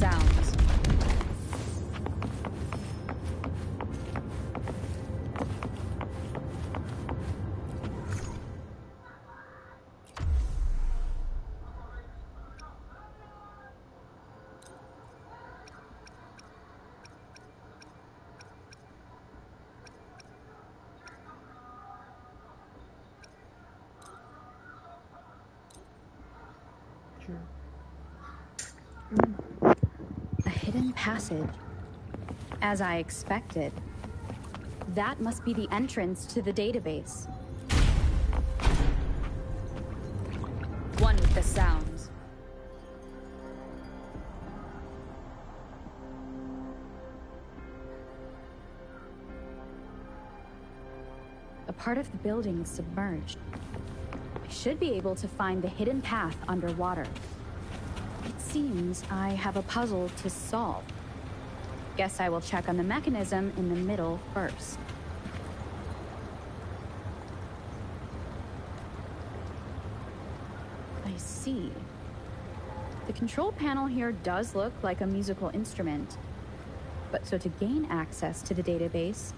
sounds. A hidden passage. As I expected. That must be the entrance to the database. One with the sounds. A part of the building is submerged. I should be able to find the hidden path underwater. It seems I have a puzzle to solve. Guess I will check on the mechanism in the middle first. I see. The control panel here does look like a musical instrument. But so to gain access to the database,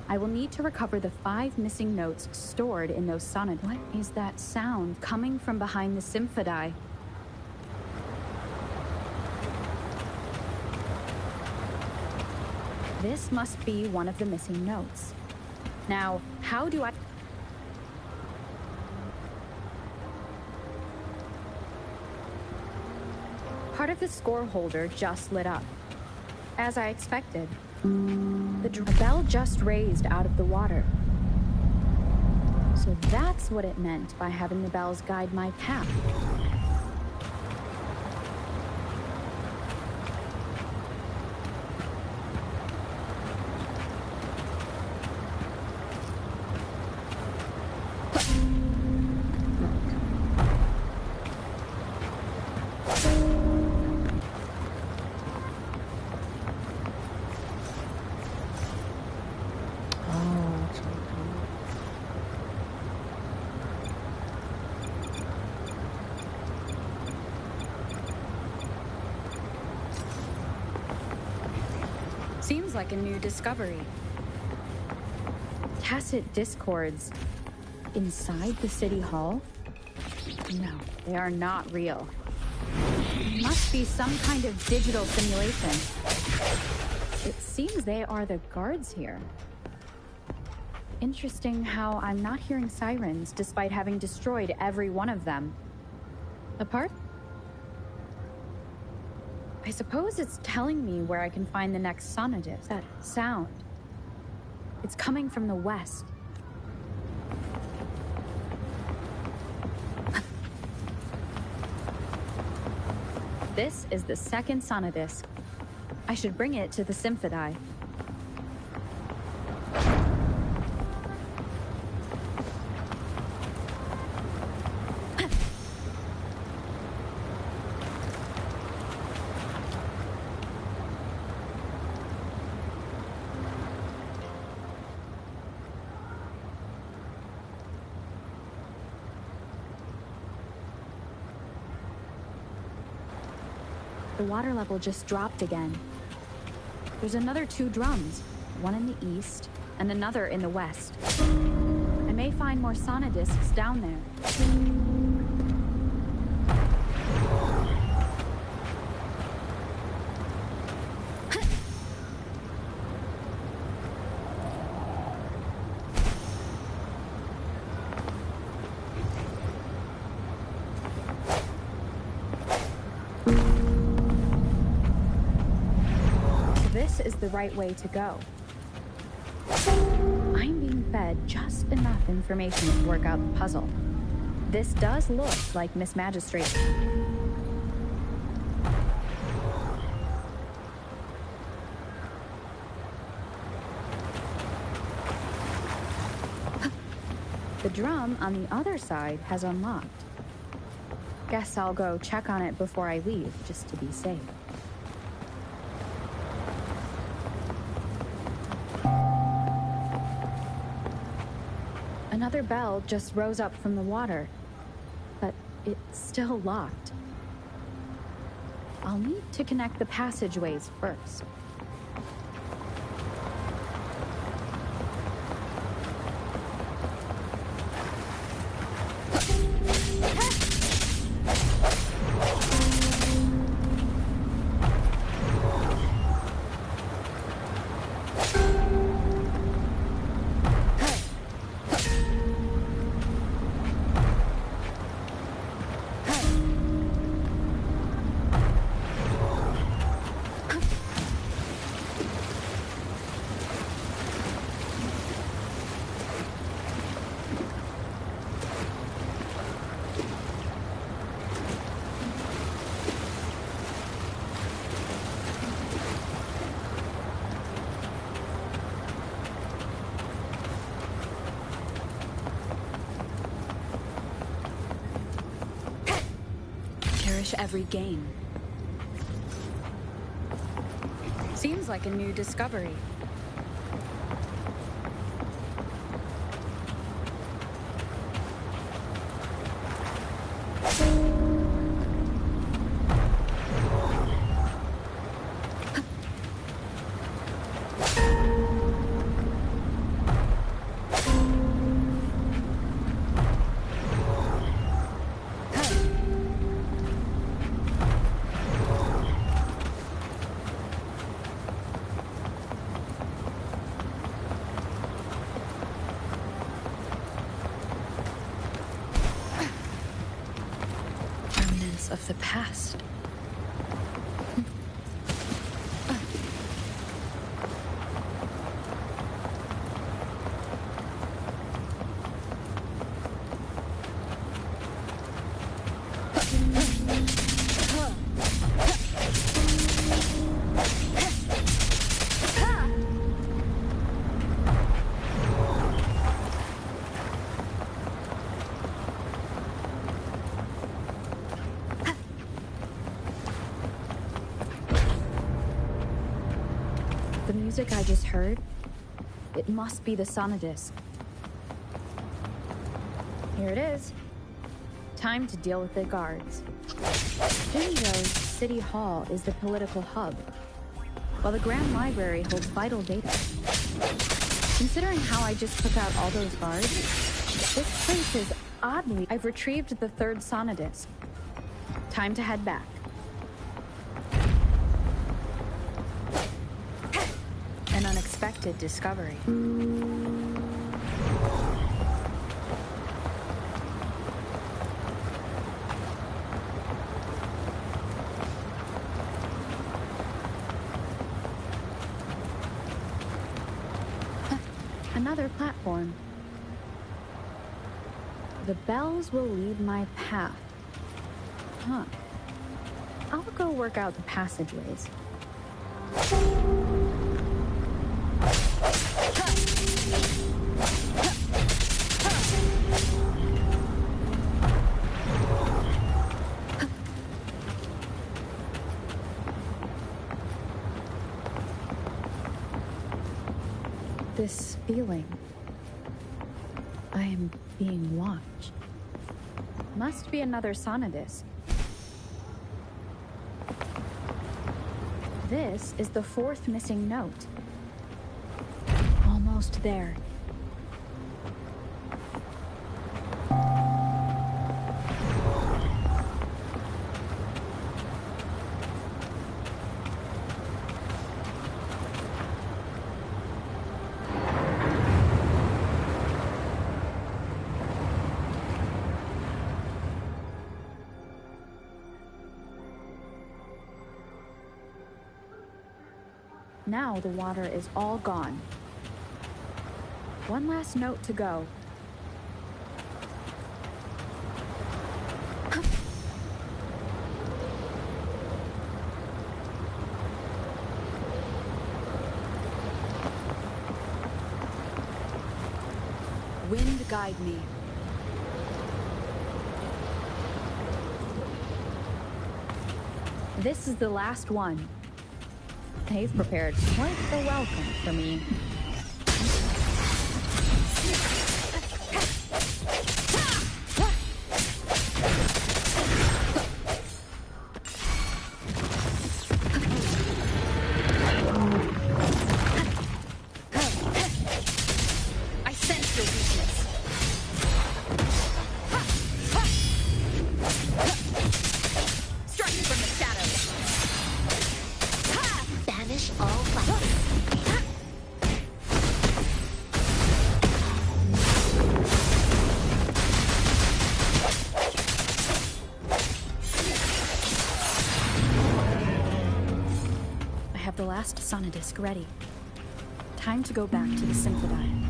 I will need to recover the 5 missing notes stored in those sonnets. What is that sound coming from behind the symphony? This must be one of the missing notes. Now, how do I... Part of the score holder just lit up. As I expected. The bell just raised out of the water. So that's what it meant by having the bells guide my path. Seems like a new discovery. Tacit discords inside the city hall? No, they are not real. It must be some kind of digital simulation. It seems they are the guards here. Interesting how I'm not hearing sirens despite having destroyed every one of them. Apart? I suppose it's telling me where I can find the next sonnetis. That sound. It's coming from the west. This is the second sonnetisc. I should bring it to the symphony. The water level just dropped again. There's another 2 drums, one in the east and another in the west. I may find more sonodiscs down there. This is the right way to go. I'm being fed just enough information to work out the puzzle. This does look like Miss Magistrate. The drum on the other side has unlocked. Guess I'll go check on it before I leave, just to be safe. Another bell just rose up from the water, but it's still locked. I'll need to connect the passageways first. Cherish every gain. Seems like a new discovery. Of the past. The music I just heard, it must be the sonodisc. Here it is. Time to deal with the guards. Jinzhou's City Hall is the political hub, while the Grand Library holds vital data. Considering how I just took out all those guards, this place is oddly... I've retrieved the third sonodisc. Time to head back. An unexpected discovery. Another platform. The bells will lead my path. Huh. I'll go work out the passageways. This feeling. I am being watched. Must be another sonodisc. This is the fourth missing note. Almost there. Now the water is all gone. One last note to go. Wind guide me. This is the last one. They've prepared quite the welcome for me. last sonodisk ready. Time to go back to the Symphodine.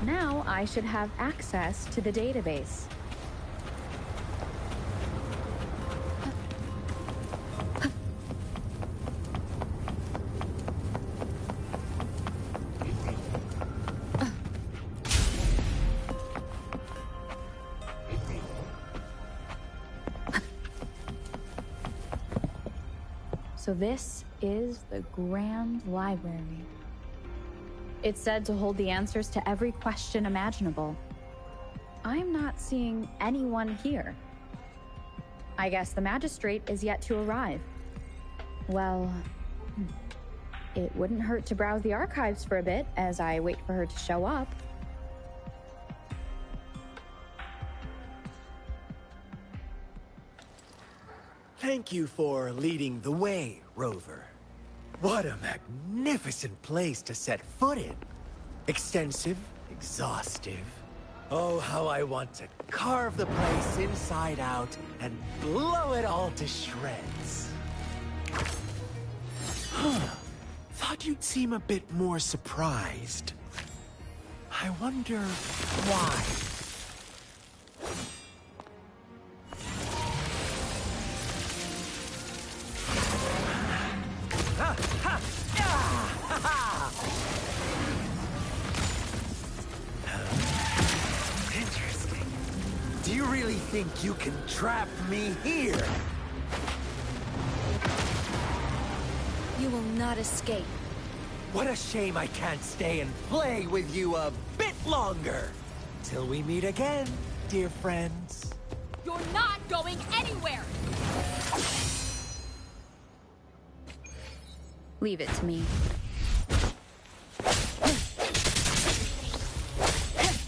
Now I should have access to the database. So this is the Grand Library. It's said to hold the answers to every question imaginable. I'm not seeing anyone here. I guess the magistrate is yet to arrive. Well, it wouldn't hurt to browse the archives for a bit as I wait for her to show up. Thank you for leading the way, Rover. What a magnificent place to set foot in. Extensive, exhaustive. Oh, how I want to carve the place inside out and blow it all to shreds. Thought you'd seem a bit more surprised. I wonder why. Interesting. Do you really think you can trap me here? You will not escape. What a shame I can't stay and play with you a bit longer. Till we meet again, dear friends. You're not going anywhere! Leave it to me.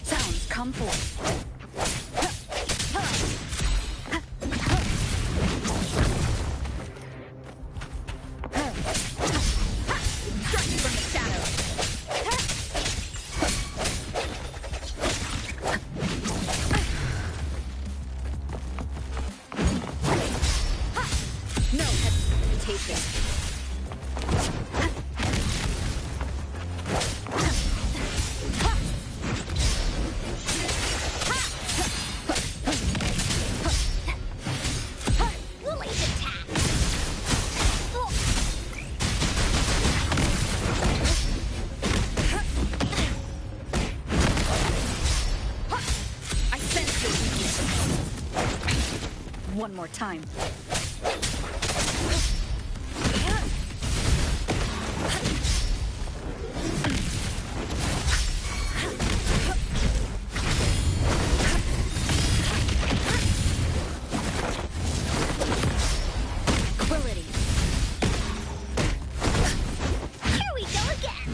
Sounds come forth. One more time. Quality. Here we go again!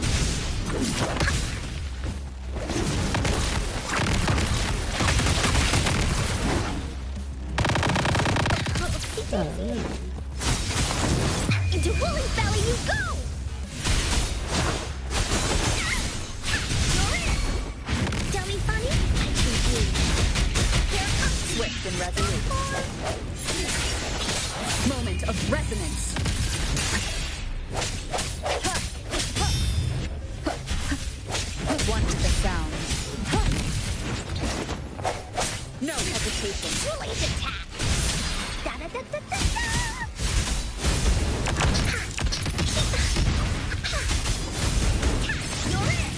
Into Woolly's belly you go! You're in! Dummy funny? I choose you. Here comes Swift and resolute. Moment of resonance. One to the sound. No hesitation. Woolly's attack! Da-da-da-da-da-da! You're in!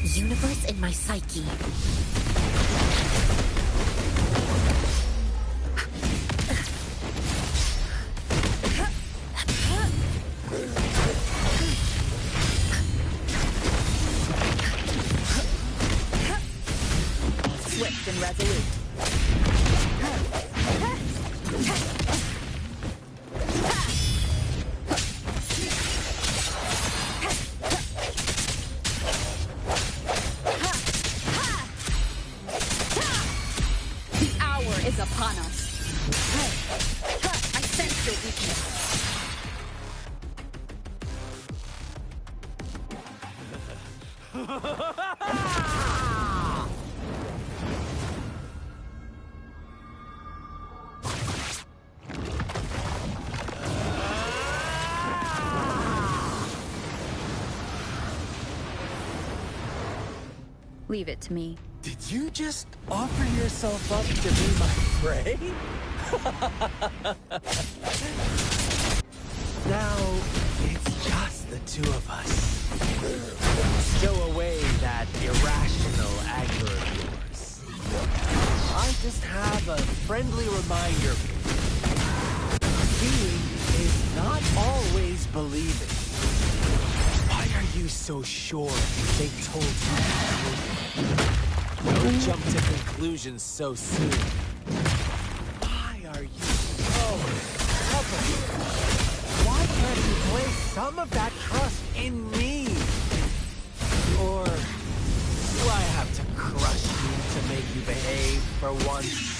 Universe in my psyche. Swift and resolute. The hour is upon us. I sense your weakness. Leave it to me. Did you just offer yourself up to be my prey? Now, it's just the two of us. Stow away that irrational anger of yours. I just have a friendly reminder. Seeing is not always believing. Why are you so sure they told you the truth? Don't jump to conclusions so soon. Why are you so stubborn? Why can't you place some of that trust in me? Or do I have to crush you to make you behave for once?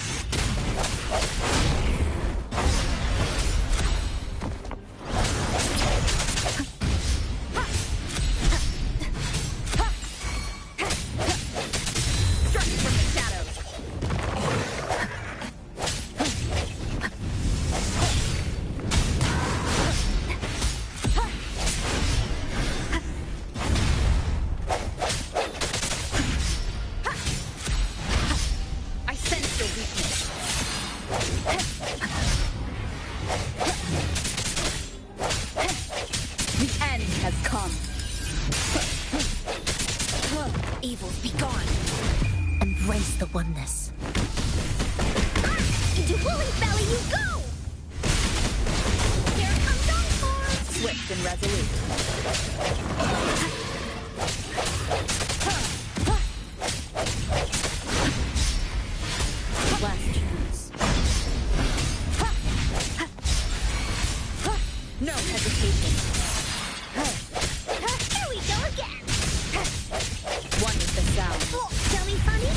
Evils be gone. Embrace the oneness. Into Woolly Belly you go! Here comes Encore! Swift and resolute. Last chance. No hesitation. Here we go again! One with the sound. Oh, jelly funny?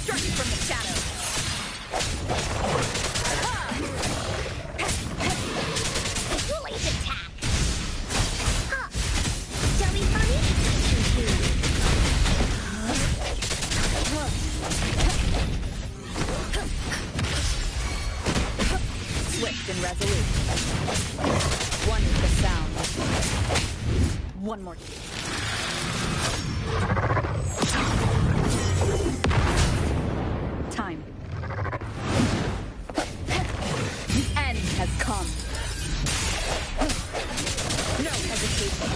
Striking from the shadows. Woolly's attack! Jelly funny? Swift and resolute. One with the sound. One more. Time. The end has come. No hesitation.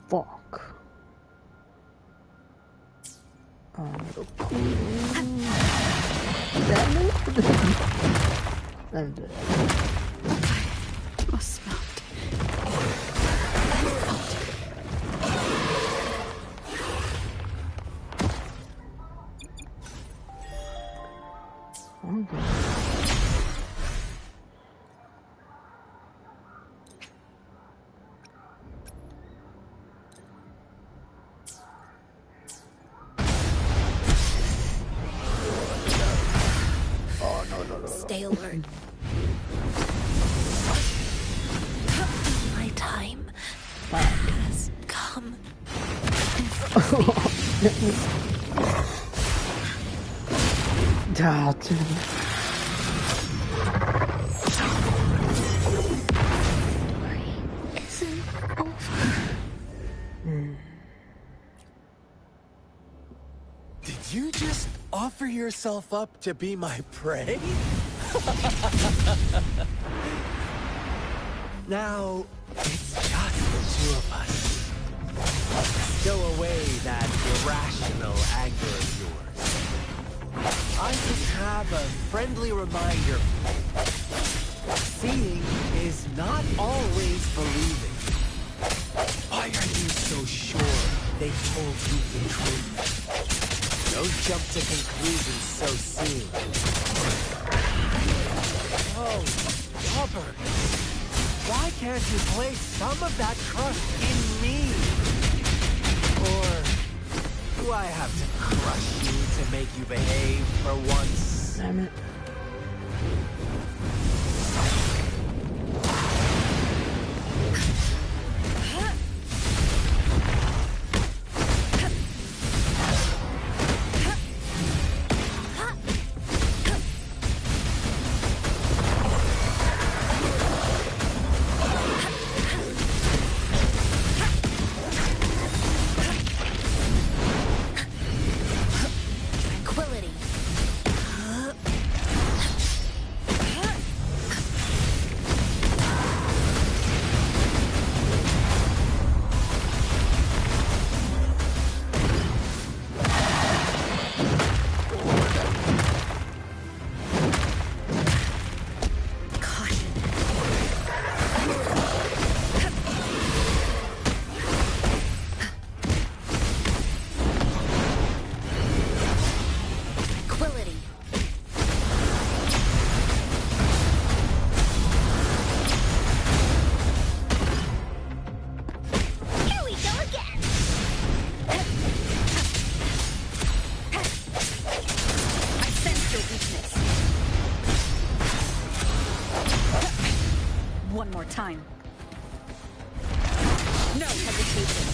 Fuck. Must smelt. stay alert. My time has come. Dalton. Isn't over. Did you just offer yourself up to be my prey? Now, it's just the two of us. Stow away that irrational anger of yours. I just have a friendly reminder. Seeing is not always believing. Why are you so sure they told you the truth? Don't jump to conclusions so soon. Oh, Robert. Why can't you place some of that trust in me? Or do I have to crush you to make you behave for once? Damn it. Tranquility. Caution. Tranquility. Here we go again. I sense your weakness. One more time. No hesitation.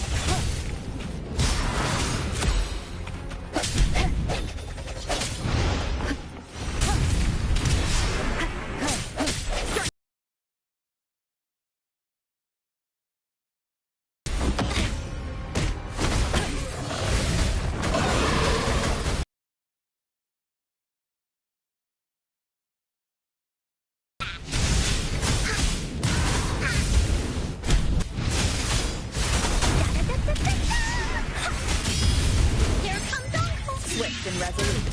Here comes Uncle. Swift and resolute.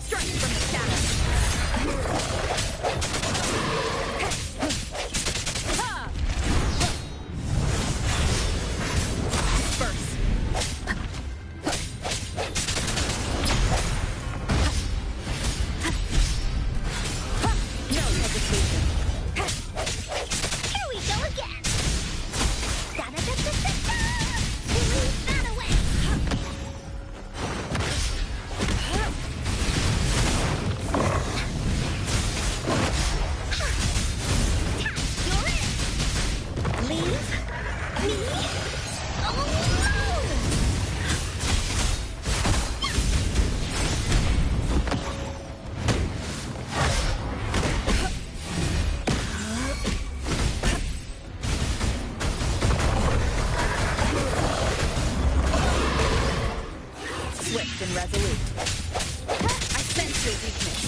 Strike from the shadows. Ha! Disperse. No hesitation. Here we go again. Da-da-da-da-da-da. Leave that away. You're in. Leave me alone. Swift and resolute. I sense your weakness.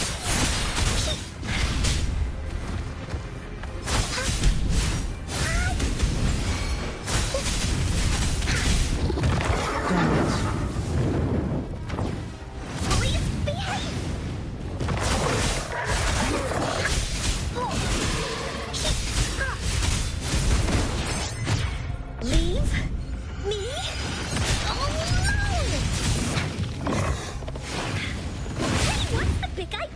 Please behave. Leave me alone. Hey, what's the big idea?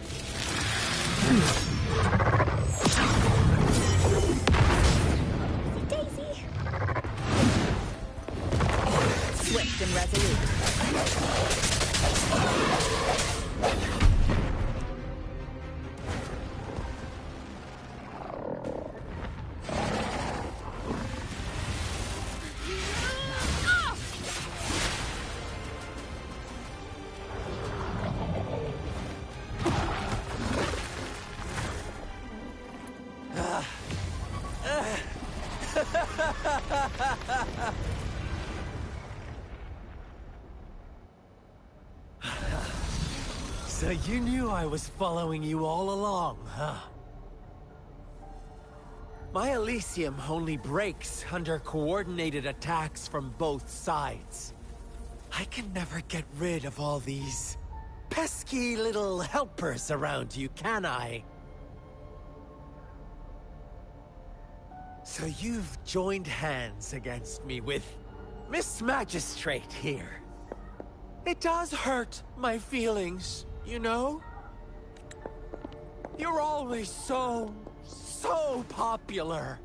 Daisy. You knew I was following you all along, huh? My Elysium only breaks under coordinated attacks from both sides. I can never get rid of all these pesky little helpers around you, can I? So you've joined hands against me with Miss Magistrate here. It does hurt my feelings, you know? You're always so popular.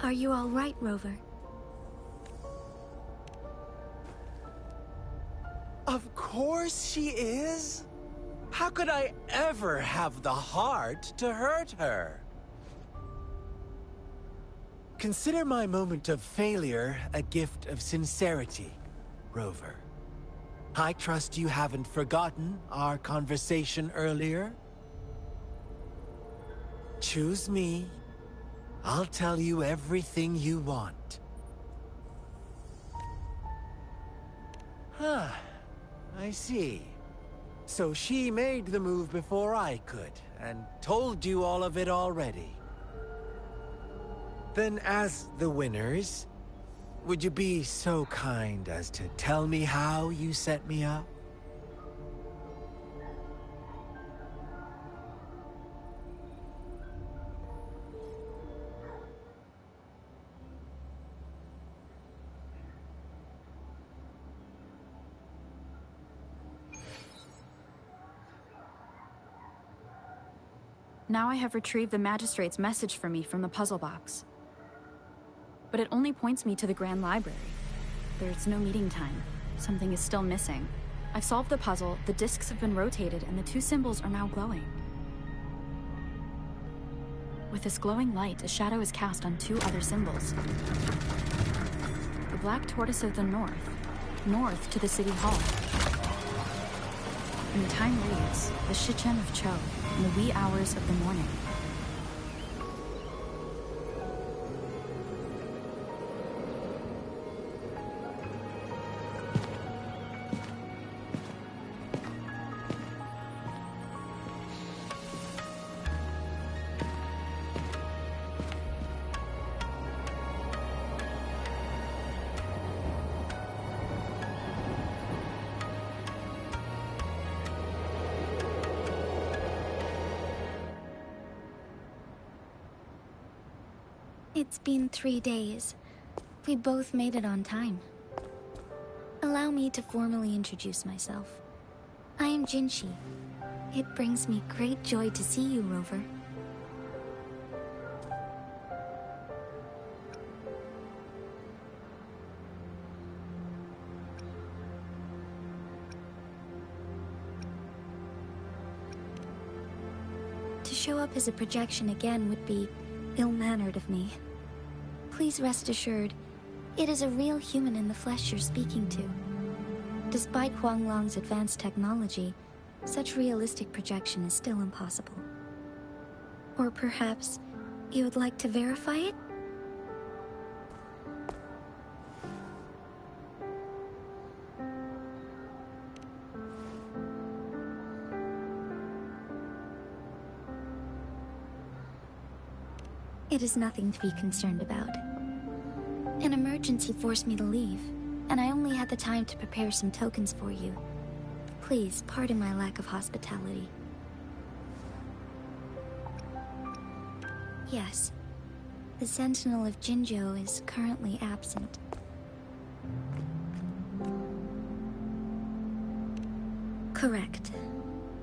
Are you all right, Rover? Of course she is. How could I ever have the heart to hurt her? Consider my moment of failure a gift of sincerity, Rover. I trust you haven't forgotten our conversation earlier. Choose me. I'll tell you everything you want. Huh. I see. So she made the move before I could, and told you all of it already. Then as the winners, would you be so kind as to tell me how you set me up? Now I have retrieved the Magistrate's message for me from the puzzle box. But it only points me to the Grand Library. There's no meeting time. Something is still missing. I've solved the puzzle, the discs have been rotated, and the two symbols are now glowing. With this glowing light, a shadow is cast on two other symbols. The black tortoise of the north to the city hall. And the time reads, the Shichen of Cho, in the wee hours of the morning. It's been 3 days. We both made it on time. Allow me to formally introduce myself. I am Jinshi. It brings me great joy to see you, Rover. To show up as a projection again would be ill-mannered of me. Please rest assured, it is a real human in the flesh you're speaking to. Despite Huanglong's advanced technology, such realistic projection is still impossible. Or perhaps you would like to verify it? It is nothing to be concerned about. An emergency forced me to leave, and I only had the time to prepare some tokens for you. Please, pardon my lack of hospitality. Yes, the Sentinel of Jinzhou is currently absent. Correct.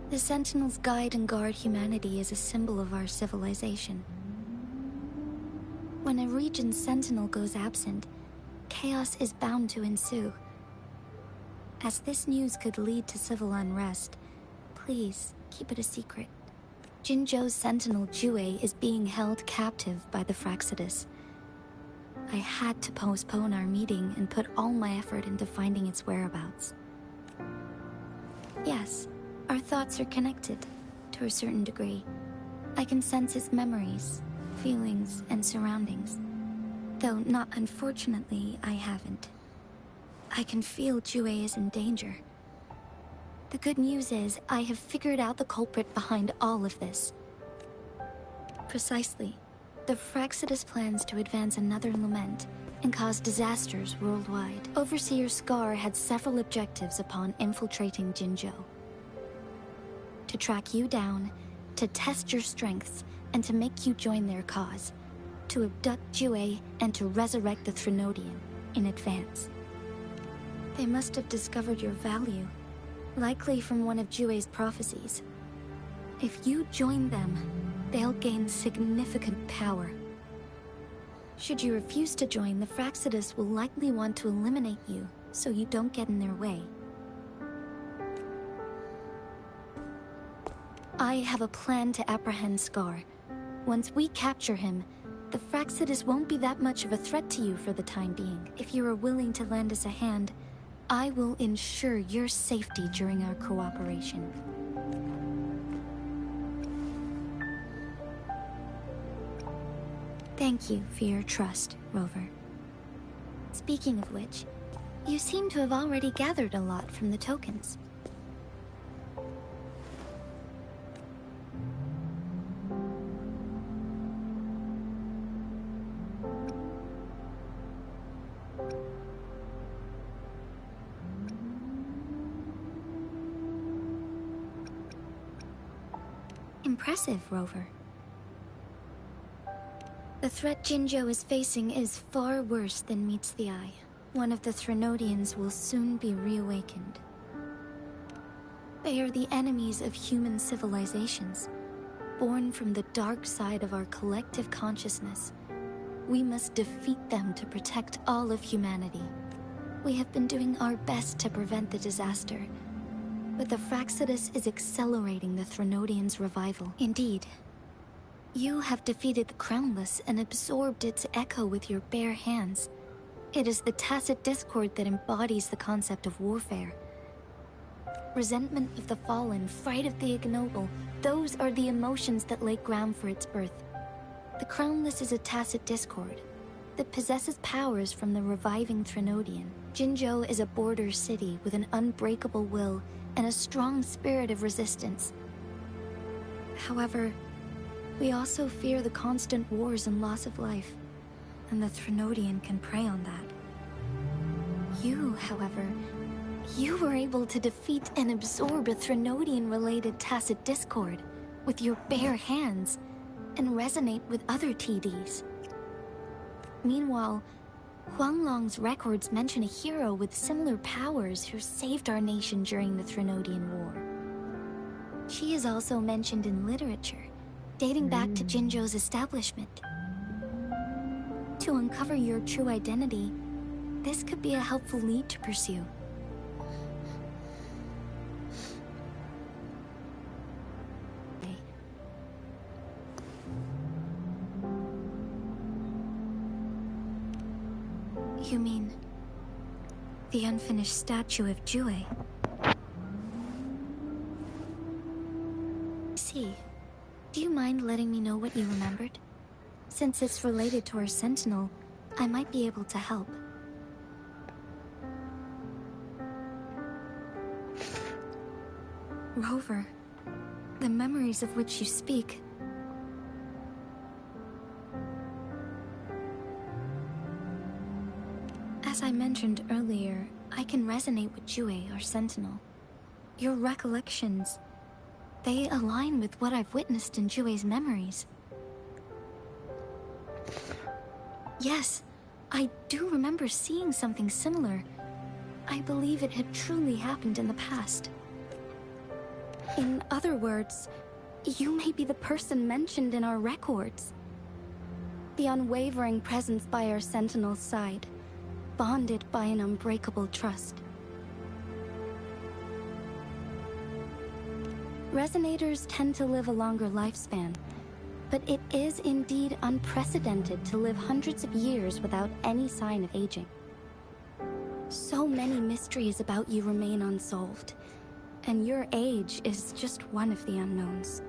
The Sentinels guide and guard humanity as a symbol of our civilization. When a region's sentinel goes absent, chaos is bound to ensue. As this news could lead to civil unrest, please keep it a secret. Jinzhou's sentinel Jue is being held captive by the Fraxidus. I had to postpone our meeting and put all my effort into finding its whereabouts. Yes, our thoughts are connected, to a certain degree. I can sense its memories, feelings, and surroundings. Though not unfortunately, I haven't. I can feel Jue is in danger. The good news is, I have figured out the culprit behind all of this. Precisely. The Frexidus plans to advance another lament and cause disasters worldwide. Overseer Scar had several objectives upon infiltrating Jinzhou. To track you down, to test your strengths, and to make you join their cause. To abduct Jue and to resurrect the Threnodian in advance. They must have discovered your value, likely from one of Jue's prophecies. If you join them, they'll gain significant power. Should you refuse to join, the Frexidus will likely want to eliminate you, so you don't get in their way. I have a plan to apprehend Scar. Once we capture him, the Frexidus won't be that much of a threat to you for the time being. If you are willing to lend us a hand, I will ensure your safety during our cooperation. Thank you for your trust, Rover. Speaking of which, you seem to have already gathered a lot from the tokens. Impressive, Rover. The threat Jinzhou is facing is far worse than meets the eye. One of the Threnodians will soon be reawakened. They are the enemies of human civilizations, born from the dark side of our collective consciousness. We must defeat them to protect all of humanity. We have been doing our best to prevent the disaster, but the Frexidus is accelerating the Threnodians' revival. Indeed, you have defeated the Crownless and absorbed its echo with your bare hands. It is the tacit discord that embodies the concept of warfare. Resentment of the fallen, fright of the ignoble, those are the emotions that lay ground for its birth. The Crownless is a tacit discord that possesses powers from the reviving Threnodian. Jinzhou is a border city with an unbreakable will and a strong spirit of resistance. However, we also fear the constant wars and loss of life, and the Threnodian can prey on that. You, however, you were able to defeat and absorb a Threnodian-related tacit discord with your bare hands, and resonate with other TDs. Meanwhile, Huanglong's records mention a hero with similar powers who saved our nation during the Threnodian War. She is also mentioned in literature, dating back to Jinzhou's establishment. To uncover your true identity, this could be a helpful lead to pursue. You mean the unfinished statue of Jue? See, do you mind letting me know what you remembered? Since it's related to our Sentinel, I might be able to help. Rover, the memories of which you speak. As I mentioned earlier, I can resonate with Jue, our Sentinel. Your recollections, they align with what I've witnessed in Jue's memories. Yes, I do remember seeing something similar. I believe it had truly happened in the past. In other words, you may be the person mentioned in our records. The unwavering presence by our Sentinel's side, bonded by an unbreakable trust. Resonators tend to live a longer lifespan, but it is indeed unprecedented to live hundreds of years without any sign of aging. So many mysteries about you remain unsolved, and your age is just one of the unknowns.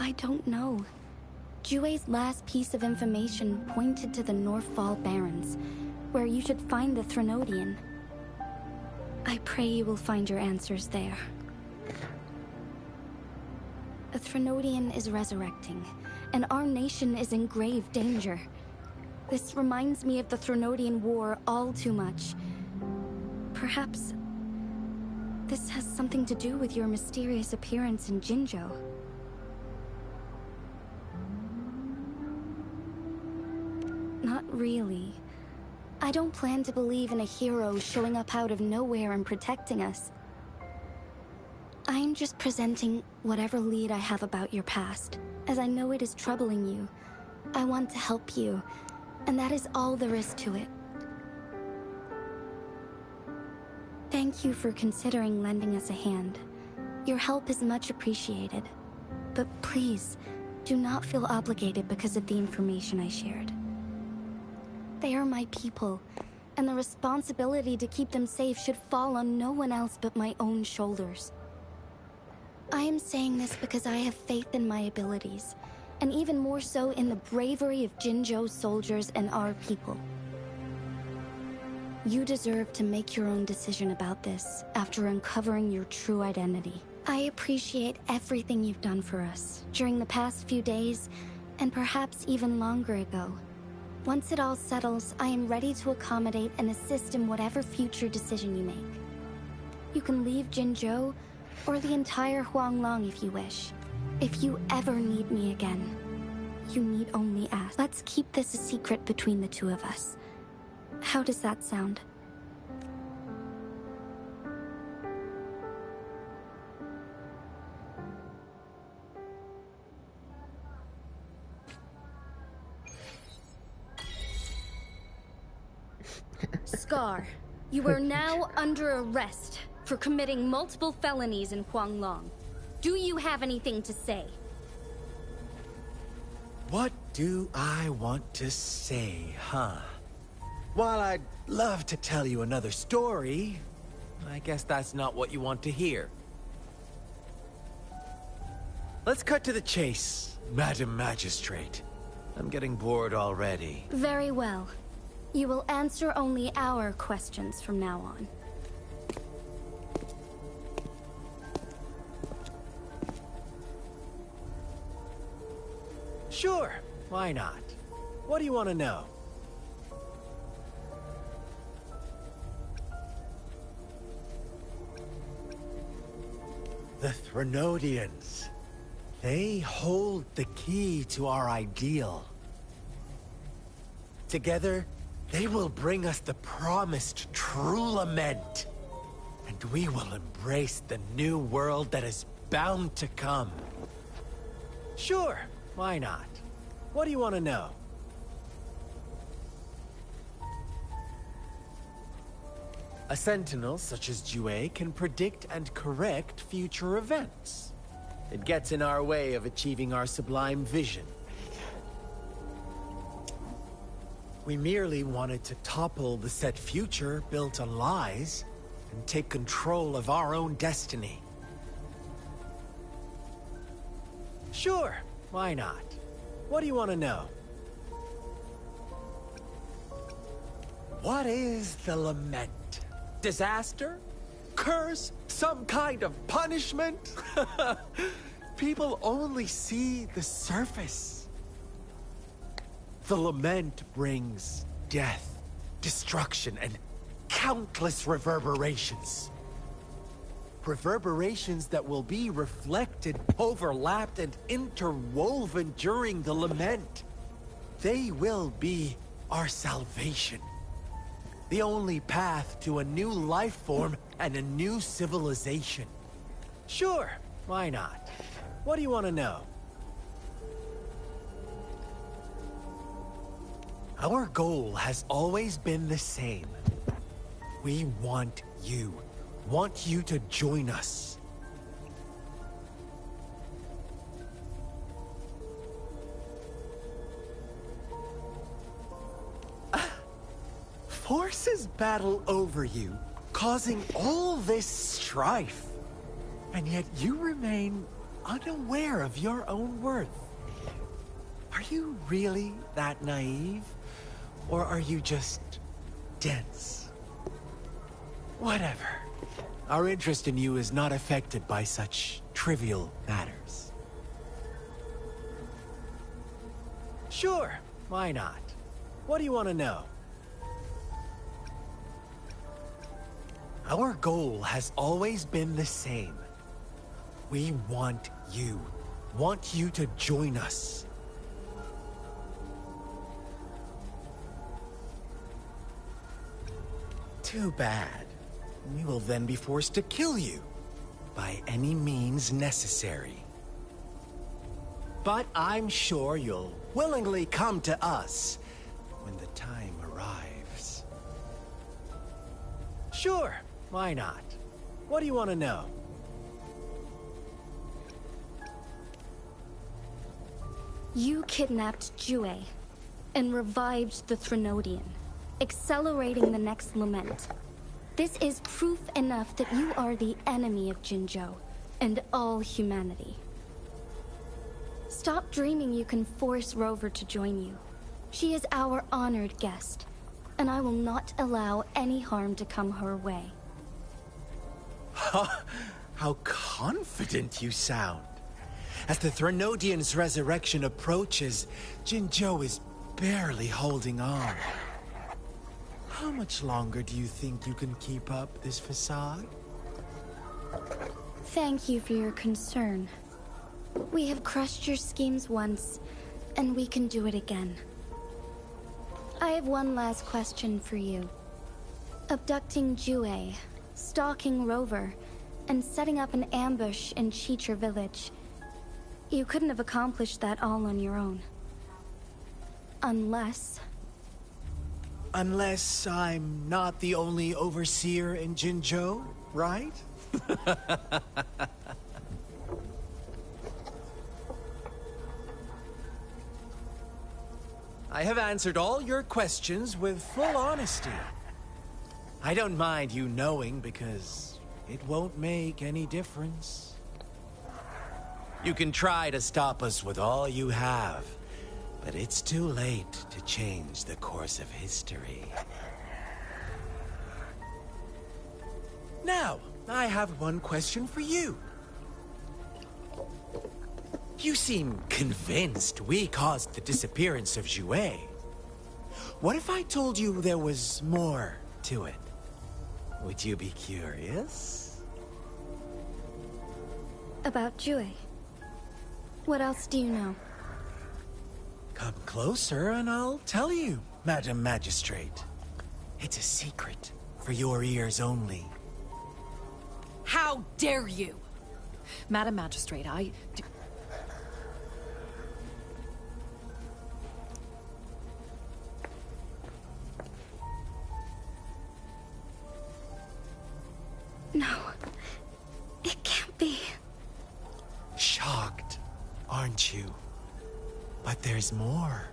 I don't know. Jue's last piece of information pointed to the Northfall Barrens, where you should find the Threnodian. I pray you will find your answers there. A Threnodian is resurrecting, and our nation is in grave danger. This reminds me of the Threnodian War all too much. Perhaps this has something to do with your mysterious appearance in Jinzhou. Not really. I don't plan to believe in a hero showing up out of nowhere and protecting us. I'm just presenting whatever lead I have about your past, as I know it is troubling you. I want to help you, and that is all there is to it. Thank you for considering lending us a hand. Your help is much appreciated. But please, do not feel obligated because of the information I shared. They are my people, and the responsibility to keep them safe should fall on no one else but my own shoulders. I am saying this because I have faith in my abilities, and even more so in the bravery of Jinzhou's soldiers and our people. You deserve to make your own decision about this after uncovering your true identity. I appreciate everything you've done for us during the past few days, and perhaps even longer ago. Once it all settles, I am ready to accommodate and assist in whatever future decision you make. You can leave Jinzhou, or the entire Huanglong if you wish. If you ever need me again, you need only ask. Let's keep this a secret between the two of us. How does that sound? Scar, you are now under arrest for committing multiple felonies in Huanglong. Do you have anything to say? What do I want to say, huh? While I'd love to tell you another story, I guess that's not what you want to hear. Let's cut to the chase, Madam Magistrate. I'm getting bored already. Very well. You will answer only our questions from now on. Sure, why not? What do you want to know? The Threnodians. They hold the key to our ideal. Together, they will bring us the promised true lament. And we will embrace the new world that is bound to come. Sure, why not? What do you want to know? A sentinel such as Jue can predict and correct future events. It gets in our way of achieving our sublime vision. We merely wanted to topple the set future built on lies and take control of our own destiny. Sure, why not? What do you want to know? What is the lament? Disaster? Curse? Some kind of punishment? People only see the surface. The lament brings death, destruction, and countless reverberations. Reverberations that will be reflected, overlapped, and interwoven during the lament. They will be our salvation. The only path to a new life form and a new civilization. Sure, why not? What do you want to know? Our goal has always been the same. We want you to join us. Forces battle over you, causing all this strife. And yet you remain unaware of your own worth. Are you really that naive? Or are you just dense? Whatever. Our interest in you is not affected by such trivial matters. Sure, why not? What do you want to know? Our goal has always been the same. We want you. Want you to join us. Too bad. We will then be forced to kill you. By any means necessary. But I'm sure you'll willingly come to us when the time arrives. Sure, why not? What do you want to know? You kidnapped Jue and revived the Threnodian, accelerating the next lament. This is proof enough that you are the enemy of Jinzhou and all humanity. Stop dreaming you can force Rover to join you. She is our honored guest, and I will not allow any harm to come her way. How confident you sound. As the Threnodian's resurrection approaches, Jinzhou is barely holding on. How much longer do you think you can keep up this facade? Thank you for your concern. We have crushed your schemes once, and we can do it again. I have one last question for you. Abducting Jue, stalking Rover, and setting up an ambush in Chicha village. You couldn't have accomplished that all on your own. Unless I'm not the only overseer in Jinzhou, right? I have answered all your questions with full honesty. I don't mind you knowing because it won't make any difference. You can try to stop us with all you have, but it's too late to change the course of history. Now, I have one question for you. You seem convinced we caused the disappearance of Jue. What if I told you there was more to it? Would you be curious? about Jue. What else do you know? Come closer and I'll tell you, Madam Magistrate. It's a secret for your ears only. How dare you! Madam Magistrate, I do... No. It can't be. Shocked, aren't you? But there's more.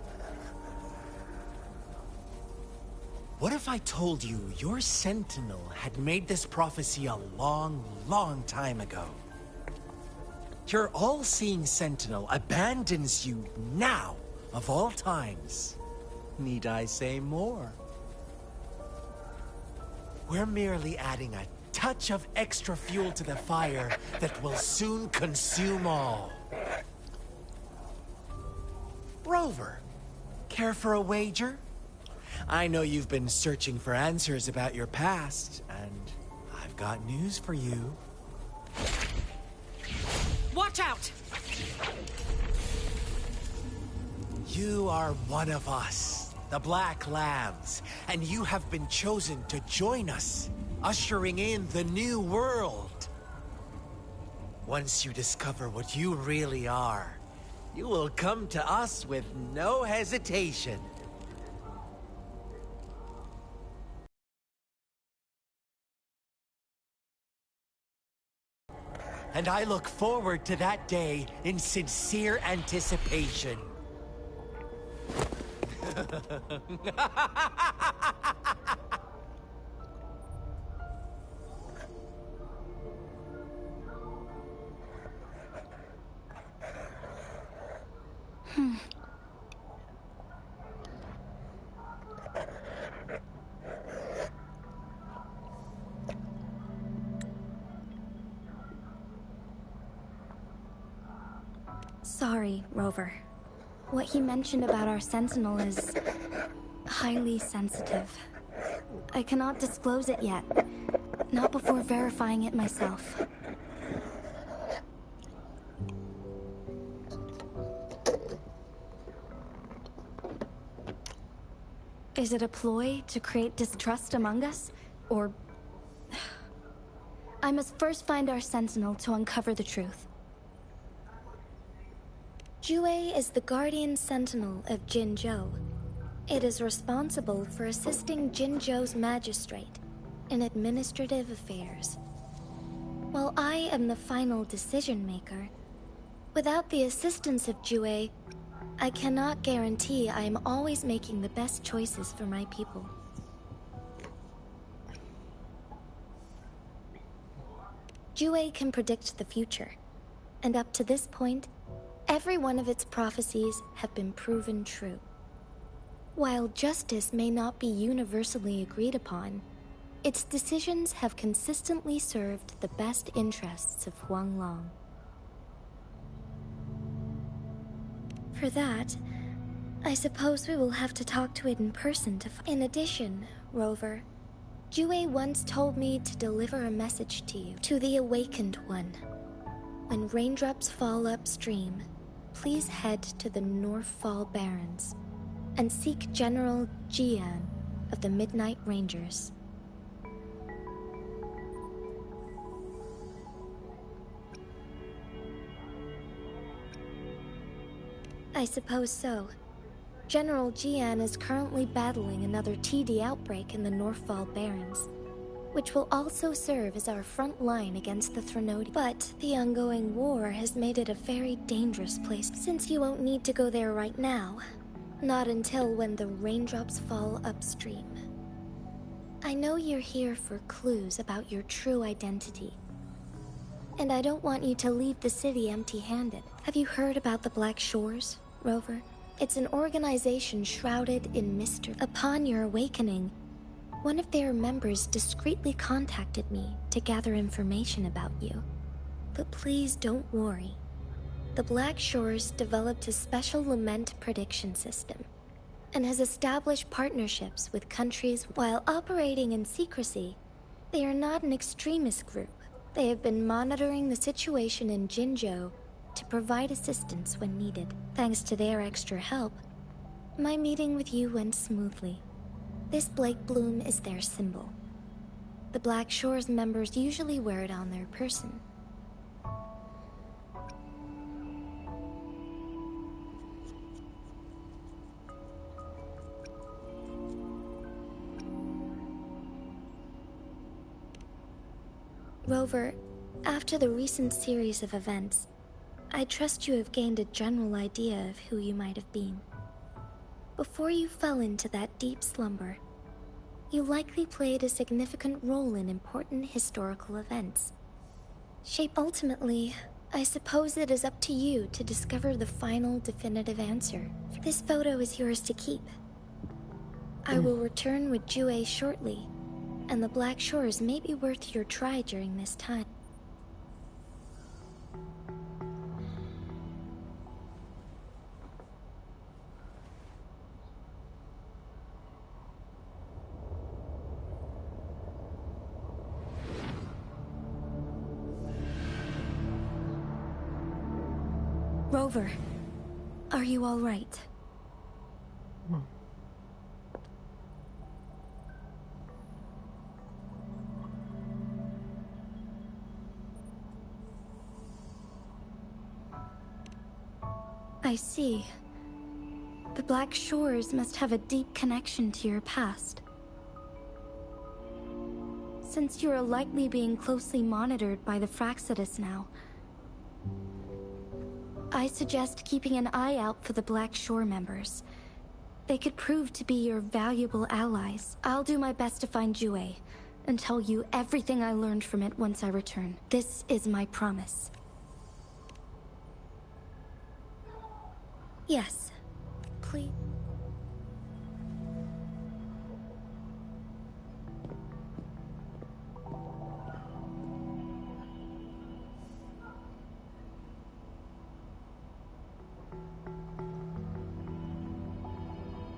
What if I told you your sentinel had made this prophecy a long, long time ago? Your all-seeing sentinel abandons you now, of all times. Need I say more? We're merely adding a touch of extra fuel to the fire that will soon consume all. Rover, care for a wager? I know you've been searching for answers about your past, and I've got news for you. Watch out! You are one of us, the Black Lambs, and you have been chosen to join us, ushering in the new world. Once you discover what you really are, you will come to us with no hesitation. And I look forward to that day in sincere anticipation. Sorry, Rover. What he mentioned about our sentinel is highly sensitive. I cannot disclose it yet. Not before verifying it myself. Is it a ploy to create distrust among us? Or... I must first find our sentinel to uncover the truth. Jue is the guardian sentinel of Jinzhou. It is responsible for assisting Jinzhou's magistrate in administrative affairs. While I am the final decision maker, without the assistance of Jue, I cannot guarantee I am always making the best choices for my people. Jue can predict the future, and up to this point, every one of its prophecies have been proven true. While justice may not be universally agreed upon, its decisions have consistently served the best interests of Huanglong. For that, I suppose we will have to talk to it in person to In addition, Rover, Jue once told me to deliver a message to you, to the Awakened One. When raindrops fall upstream, please head to the Northfall Barrens and seek General Jian of the Midnight Rangers. I suppose so. General Jian is currently battling another TD outbreak in the Northfall Barrens, which will also serve as our front line against the Threnodi. But the ongoing war has made it a very dangerous place, since you won't need to go there right now. Not until when the raindrops fall upstream. I know you're here for clues about your true identity. And I don't want you to leave the city empty-handed. Have you heard about the Black Shores, Rover? It's an organization shrouded in mystery. Upon your awakening, one of their members discreetly contacted me to gather information about you. But please don't worry. The Black Shores developed a special lament prediction system and has established partnerships with countries. While operating in secrecy, they are not an extremist group. They have been monitoring the situation in Jinzhou to provide assistance when needed. Thanks to their extra help, my meeting with you went smoothly. This Blake Bloom is their symbol. The Black Shores members usually wear it on their person. Rover, after the recent series of events, I trust you have gained a general idea of who you might have been. Before you fell into that deep slumber, you likely played a significant role in important historical events. Ultimately, I suppose it is up to you to discover the final definitive answer. This photo is yours to keep. I will return with Jue shortly, and the Black Shores may be worth your try during this time. Rover, are you all right? I see. The Black Shores must have a deep connection to your past. Since you are likely being closely monitored by the Fraxidus now, I suggest keeping an eye out for the Black Shore members. They could prove to be your valuable allies. I'll do my best to find Jue and tell you everything I learned from it once I return. This is my promise. Yes. Please.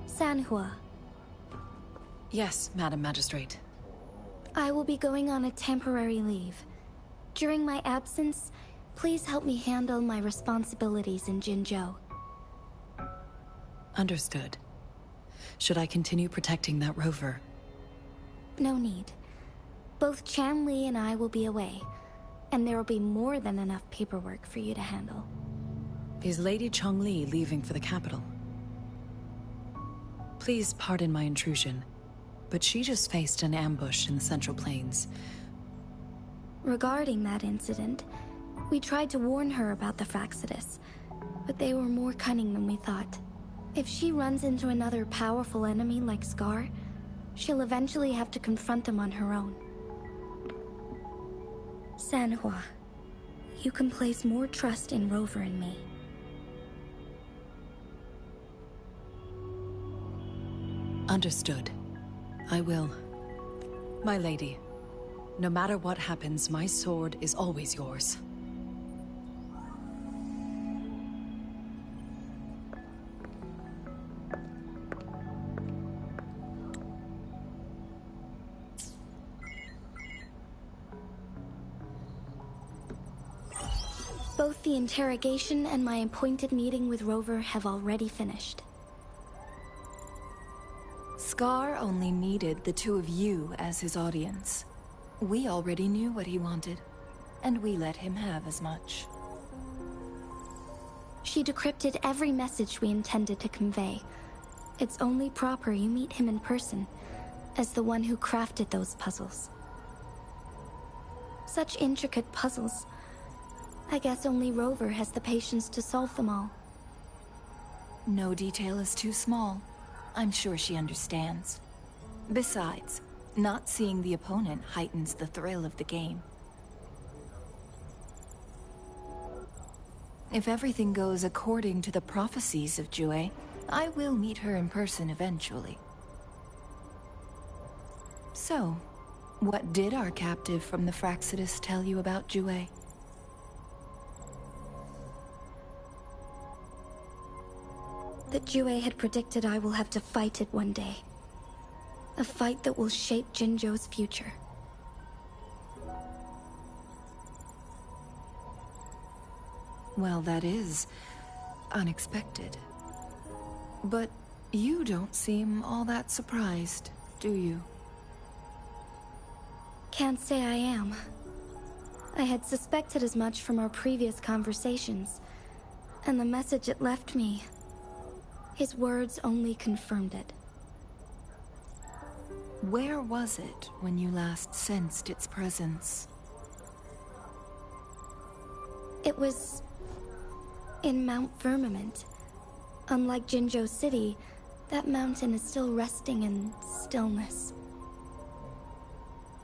Sanhua, Yes, Madam Magistrate. I will be going on a temporary leave. During my absence, please help me handle my responsibilities in Jinzhou. Understood. Should I continue protecting that rover? No need. Both Chanli and I will be away, and there will be more than enough paperwork for you to handle. Is Lady Chongli leaving for the capital? Please pardon my intrusion, but she just faced an ambush in the Central Plains. Regarding that incident, we tried to warn her about the Fraxidus, but they were more cunning than we thought. If she runs into another powerful enemy like Scar, she'll eventually have to confront them on her own. Sanhua, you can place more trust in Rover and me. Understood. I will. My lady, no matter what happens, my sword is always yours. Both the interrogation and my appointed meeting with Rover have already finished. Scar only needed the two of you as his audience. We already knew what he wanted, and we let him have as much. She decrypted every message we intended to convey. It's only proper you meet him in person, as the one who crafted those puzzles. Such intricate puzzles. I guess only Rover has the patience to solve them all. No detail is too small. I'm sure she understands. Besides, not seeing the opponent heightens the thrill of the game. If everything goes according to the prophecies of Jue, I will meet her in person eventually. So, what did our captive from the Fraxidus tell you about Jue? That Jue had predicted I will have to fight it one day. A fight that will shape Jinzhou's future. Well, that is unexpected. But you don't seem all that surprised, do you? Can't say I am. I had suspected as much from our previous conversations, and the message it left me, his words only confirmed it. Where was it when you last sensed its presence? It was in Mount Firmament. Unlike Jinzhou City, that mountain is still resting in stillness.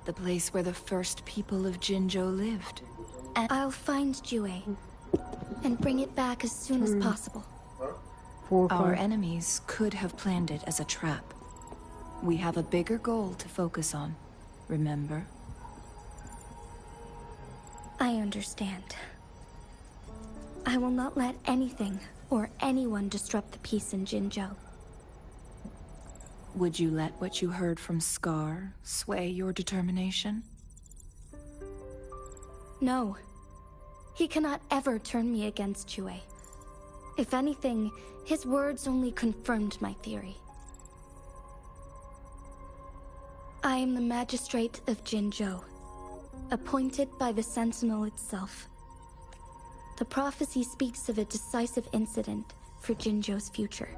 The place where the first people of Jinzhou lived. And I'll find Jue and bring it back as soon as possible. our enemies could have planned it as a trap. We have a bigger goal to focus on, remember? I understand. I will not let anything or anyone disrupt the peace in Jinzhou. Would you let what you heard from Scar sway your determination? No. He cannot ever turn me against Jue. If anything, his words only confirmed my theory. I am the magistrate of Jinzhou, appointed by the Sentinel itself. The prophecy speaks of a decisive incident for Jinzhou's future,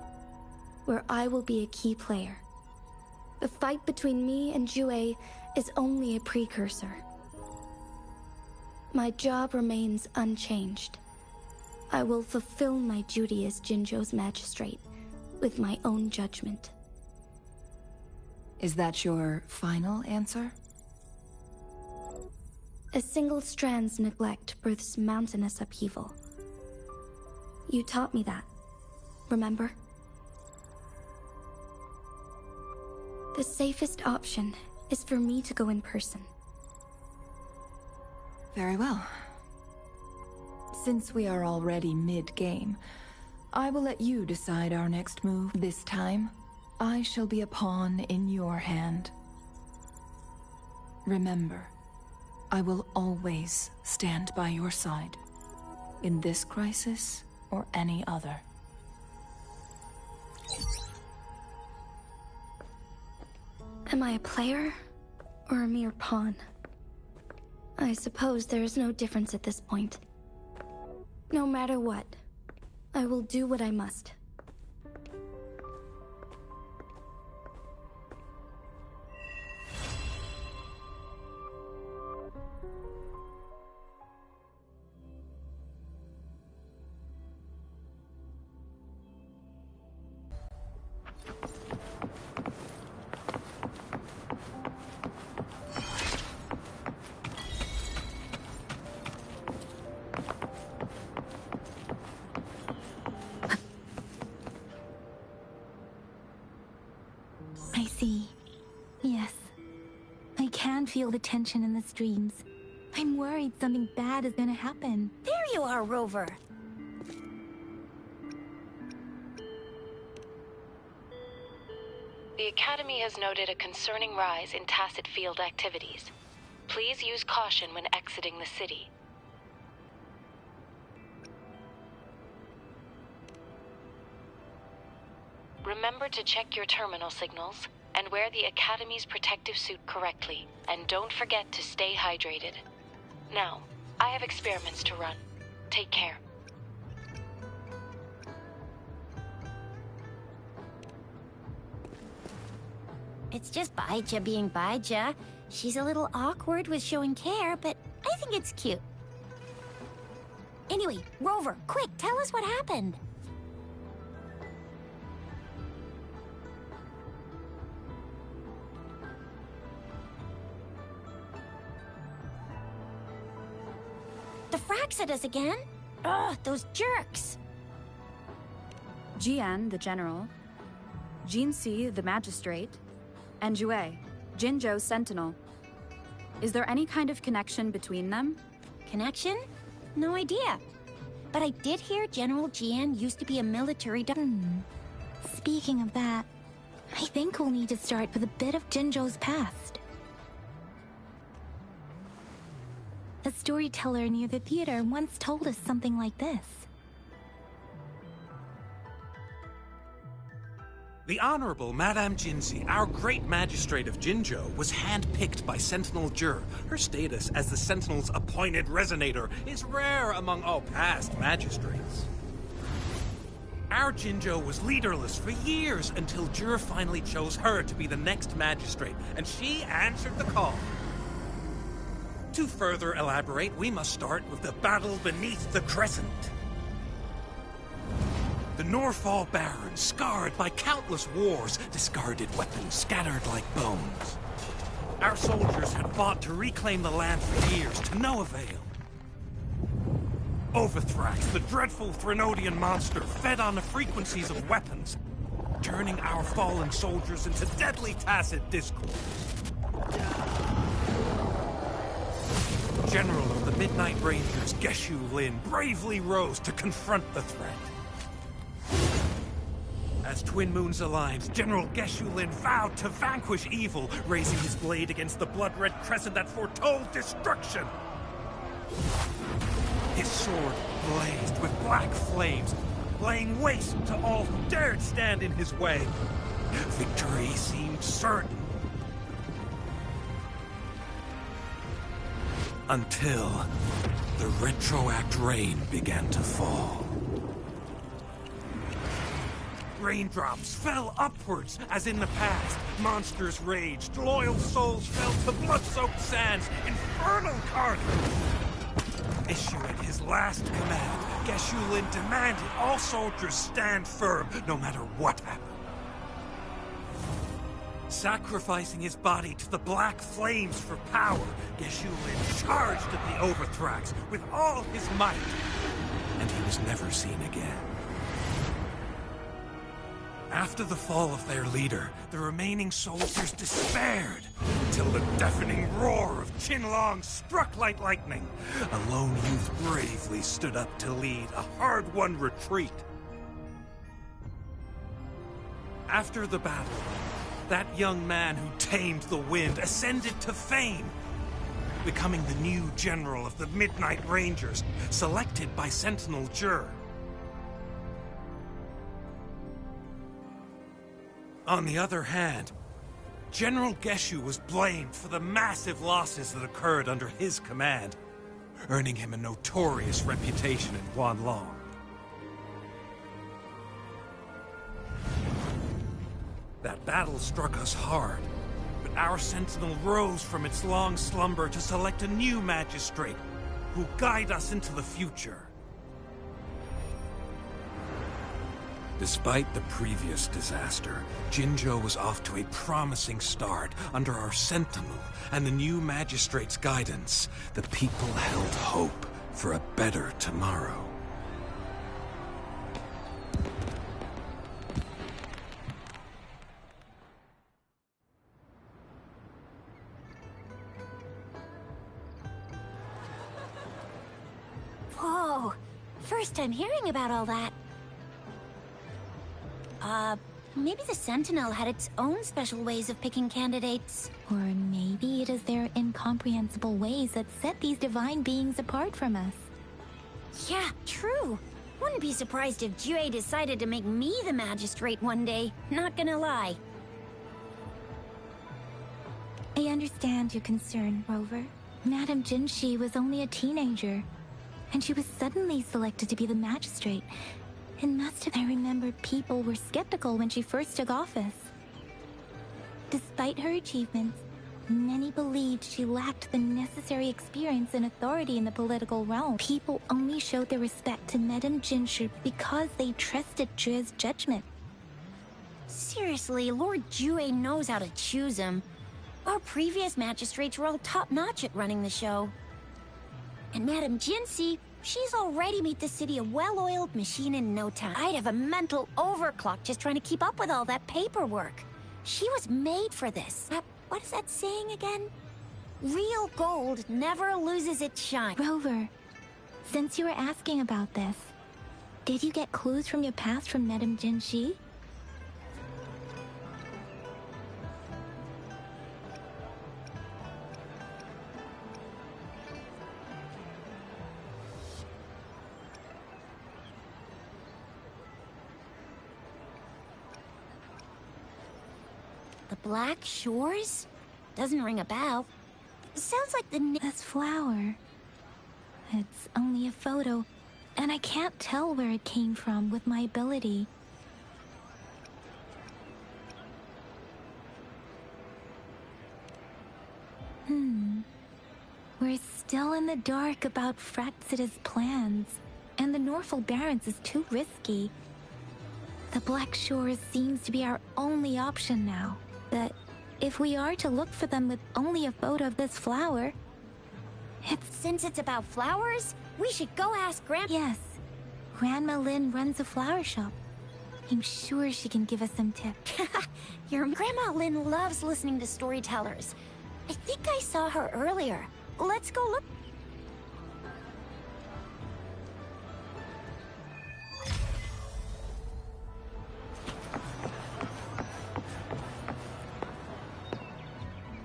where I will be a key player. The fight between me and Jue is only a precursor. My job remains unchanged. I will fulfill my duty as Jinzhou's magistrate with my own judgment. Is that your final answer? A single strand's neglect births mountainous upheaval. You taught me that. remember? The safest option is for me to go in person. Very well. Since we are already mid-game, I will let you decide our next move. This time, I shall be a pawn in your hand. Remember, I will always stand by your side, in this crisis or any other. Am I a player or a mere pawn? I suppose there is no difference at this point. No matter what, I will do what I must. I see. Yes. I can feel the tension in the streams. I'm worried something bad is gonna happen. There you are, Rover. The Academy has noted a concerning rise in tacit field activities. Please use caution when exiting the city. Remember to check your terminal signals and wear the Academy's protective suit correctly. And don't forget to stay hydrated. Now, I have experiments to run. Take care. It's just Baija being Baija. She's a little awkward with showing care, but I think it's cute. Anyway, Rover, quick, tell us what happened. The Frax at us again? Ugh, those jerks! Jian, the general, Jinxi, the magistrate, and Jue, Jinzhou's sentinel. Is there any kind of connection between them? Connection? No idea. But I did hear General Jian used to be a military Speaking of that, I think we'll need to start with a bit of Jinzhou's past. A storyteller near the theater once told us something like this. The Honorable Madame Jinxi, our great magistrate of Jinzhou, was handpicked by Sentinel Jur. Her status as the Sentinel's appointed resonator is rare among all past magistrates. Our Jinzhou was leaderless for years until Jur finally chose her to be the next magistrate, and she answered the call. To further elaborate, we must start with the battle beneath the Crescent. The Norfall Barons, scarred by countless wars, discarded weapons scattered like bones. Our soldiers had fought to reclaim the land for years, to no avail. Overthrax, the dreadful Threnodian monster, fed on the frequencies of weapons, turning our fallen soldiers into deadly tacit discord. General of the Midnight Rangers, Geshu Lin, bravely rose to confront the threat. As Twin Moons aligned, General Geshu Lin vowed to vanquish evil, raising his blade against the blood-red crescent that foretold destruction. His sword blazed with black flames, laying waste to all who dared stand in his way. Victory seemed certain. Until the retroact rain began to fall. Raindrops fell upwards, as in the past. Monsters raged, loyal souls fell to blood-soaked sands, infernal carnage. Issuing his last command, Geshu Lin demanded all soldiers stand firm, no matter what happened. Sacrificing his body to the black flames for power, Geshu Lin charged at the Overthrax with all his might, and he was never seen again. After the fall of their leader, the remaining soldiers despaired, till the deafening roar of Qinlong struck like lightning. A lone youth bravely stood up to lead a hard-won retreat. After the battle, that young man who tamed the wind ascended to fame, becoming the new general of the Midnight Rangers, selected by Sentinel Jur. On the other hand, General Geshu was blamed for the massive losses that occurred under his command, earning him a notorious reputation in Guanlong. That battle struck us hard, but our sentinel rose from its long slumber to select a new magistrate who'll guide us into the future. Despite the previous disaster, Jinzhou was off to a promising start under our sentinel and the new magistrate's guidance. The people held hope for a better tomorrow. Whoa, first time hearing about all that. Maybe the Sentinel had its own special ways of picking candidates. Or maybe it is their incomprehensible ways that set these divine beings apart from us. Yeah, true. Wouldn't be surprised if Jue decided to make me the magistrate one day, not gonna lie. I understand your concern, Rover. Madame Jinshi was only a teenager, and she was suddenly selected to be the magistrate. It must have... I remember people were skeptical when she first took office. Despite her achievements, many believed she lacked the necessary experience and authority in the political realm. People only showed their respect to Madame Jinshi because they trusted Jue's judgment. Seriously, Lord Jue knows how to choose him. Our previous magistrates were all top-notch at running the show. And Madame Jinshi, she's already made the city a well-oiled machine in no time. I'd have a mental overclock just trying to keep up with all that paperwork. She was made for this. What is that saying again? Real gold never loses its shine. Rover, since you were asking about this, did you get clues from your past from Madame Jinshi? The Black Shores? Doesn't ring a bell. Sounds like the This flower. It's only a photo, and I can't tell where it came from with my ability. We're still in the dark about Fraxida's plans, and the Norfolk Barrens is too risky. The Black Shores seems to be our only option now. But if we are to look for them with only a photo of this flower... Since it's about flowers, we should go ask Yes. Grandma Lynn runs a flower shop. I'm sure she can give us some tips. Your Grandma Lynn loves listening to storytellers. I think I saw her earlier. Let's go look.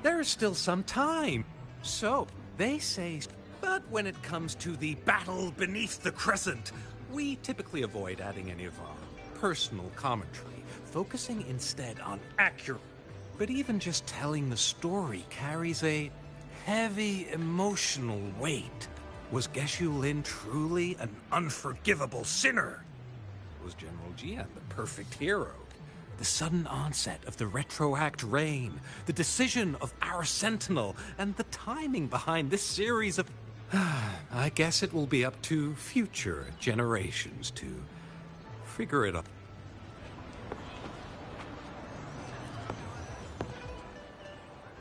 There's still some time. So, they say, but when it comes to the battle beneath the crescent, we typically avoid adding any of our personal commentary, focusing instead on accurate. But even just telling the story carries a heavy emotional weight. Was Geshu Lin truly an unforgivable sinner? Was General Jian the perfect hero? The sudden onset of the retroact rain, the decision of our sentinel, and the timing behind this series of... I guess it will be up to future generations to figure it out.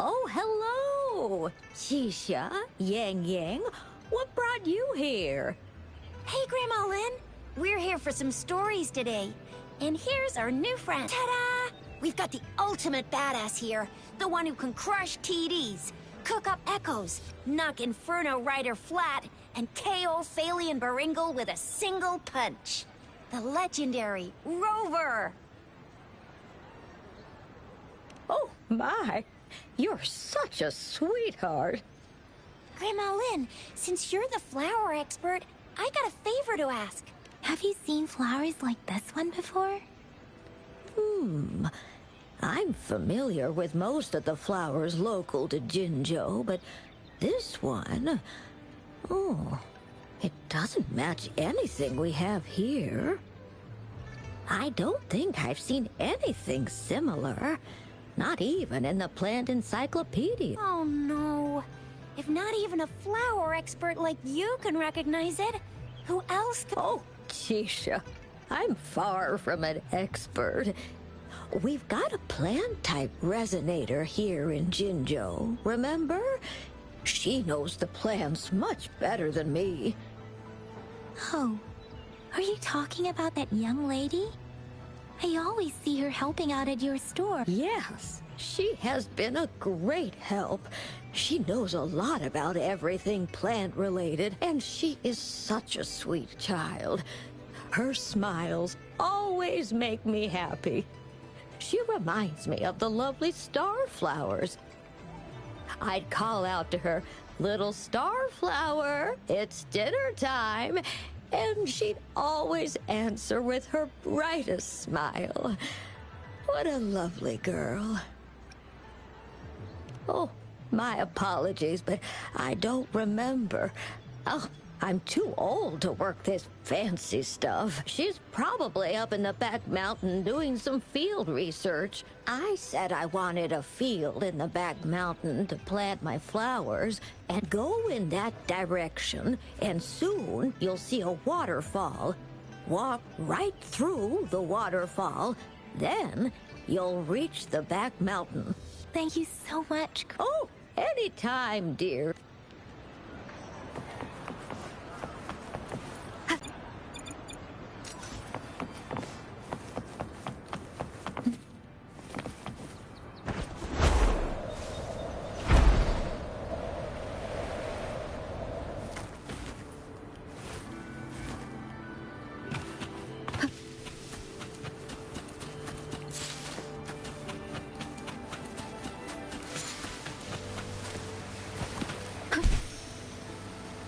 Oh, hello! Xixia, Yang Yang, what brought you here? Hey, Grandma Lynn. We're here for some stories today. And here's our new friend. Ta-da! We've got the ultimate badass here. The one who can crush TDs, cook up echoes, knock Inferno Rider flat, and KO Phalian Baringle with a single punch. The legendary Rover! Oh, my. You're such a sweetheart. Grandma Lynn, since you're the flower expert, I got a favor to ask. Have you seen flowers like this one before? I'm familiar with most of the flowers local to Jinzhou, but this one... Oh, it doesn't match anything we have here. I don't think I've seen anything similar. Not even in the plant encyclopedia. Oh no. If not even a flower expert like you can recognize it, who else could... Oh, Chisha, I'm far from an expert. We've got a plant-type resonator here in Jinzhou, remember? She knows the plants much better than me. Oh, are you talking about that young lady? I always see her helping out at your store. Yes, she has been a great help. She knows a lot about everything plant-related, and she is such a sweet child. Her smiles always make me happy. She reminds me of the lovely starflowers. I'd call out to her, "Little starflower, it's dinner time," and she'd always answer with her brightest smile. What a lovely girl. Oh, my apologies, but I don't remember. Oh, I'm too old to work this fancy stuff. She's probably up in the back mountain doing some field research. I said I wanted a field in the back mountain to plant my flowers, and go in that direction, and soon you'll see a waterfall. Walk right through the waterfall, then you'll reach the back mountain. Thank you so much. Oh, anytime, dear.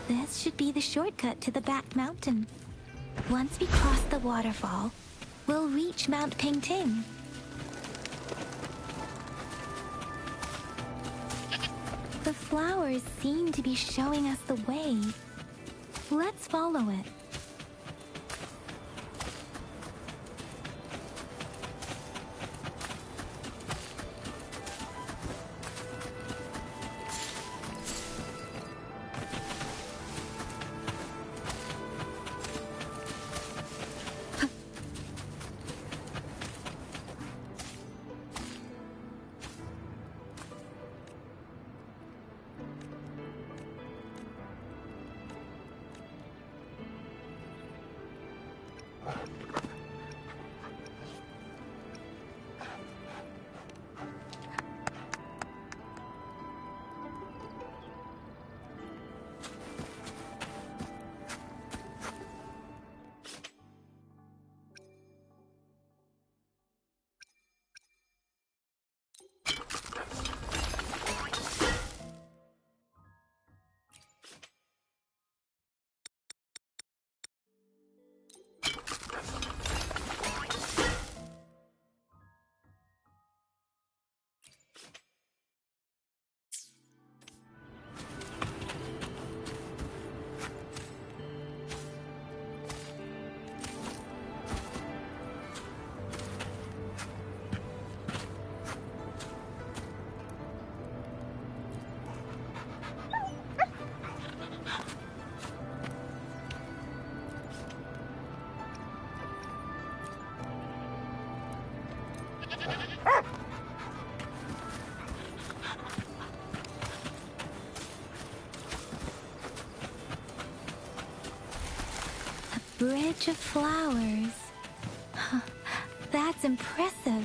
This should be the shortcut to the back mountain. Once we cross the waterfall, we'll reach Mount Pingting. The flowers seem to be showing us the way. Let's follow it. Bridge of flowers. That's impressive.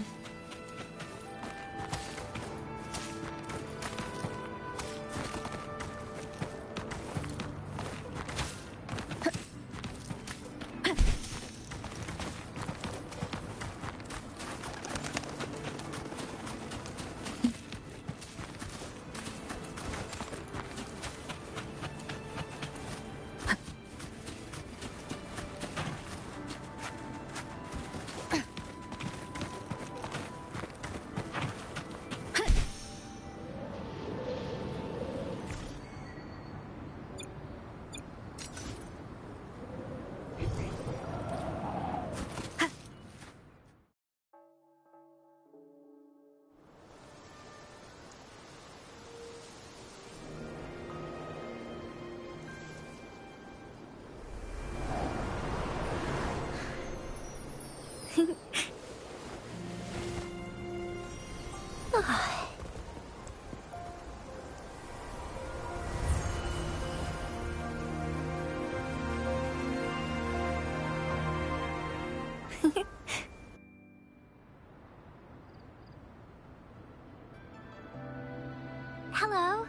Hello?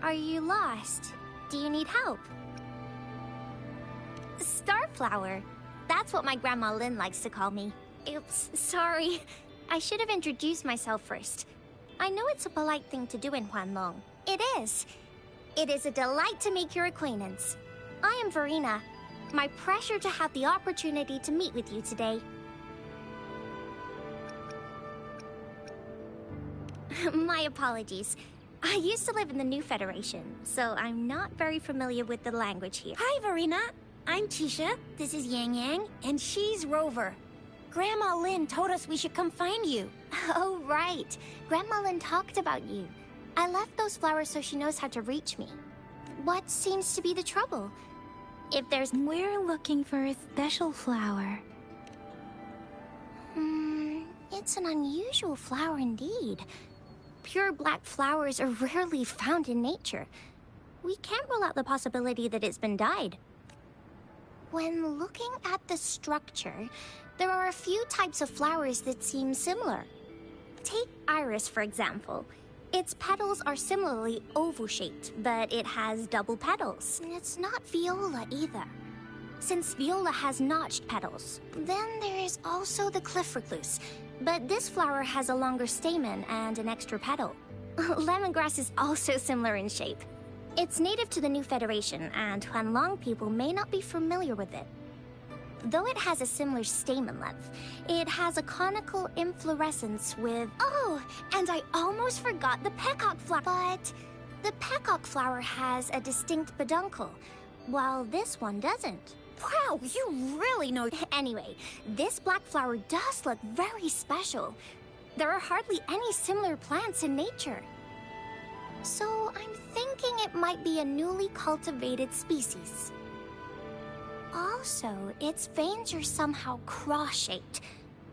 Are you lost? Do you need help? Starflower. That's what my Grandma Lynn likes to call me. Oops, sorry. I should have introduced myself first. I know it's a polite thing to do in Huanlong. It is. It is a delight to make your acquaintance. I am Verena. My pleasure to have the opportunity to meet with you today. My apologies. I used to live in the New Federation, so I'm not very familiar with the language here. Hi, Verena. I'm Tisha. This is Yang Yang, and she's Rover. Grandma Lynn told us we should come find you. Oh, right. Grandma Lynn talked about you. I left those flowers so she knows how to reach me. What seems to be the trouble? If there's... We're looking for a special flower. It's an unusual flower indeed. Pure black flowers are rarely found in nature. We can't rule out the possibility that it's been dyed. When looking at the structure, there are a few types of flowers that seem similar. Take iris, for example. Its petals are similarly oval-shaped, but it has double petals. It's not viola either, since viola has notched petals. Then there is also the cliff recluse, but this flower has a longer stamen and an extra petal. Lemongrass is also similar in shape. It's native to the New Federation, and Huanlong people may not be familiar with it. Though it has a similar stamen length, it has a conical inflorescence with... Oh, and I almost forgot the peacock flower. But the peacock flower has a distinct peduncle, while this one doesn't. Wow, you really know... Anyway, this black flower does look very special. There are hardly any similar plants in nature. So I'm thinking it might be a newly cultivated species. Also, its veins are somehow cross-shaped.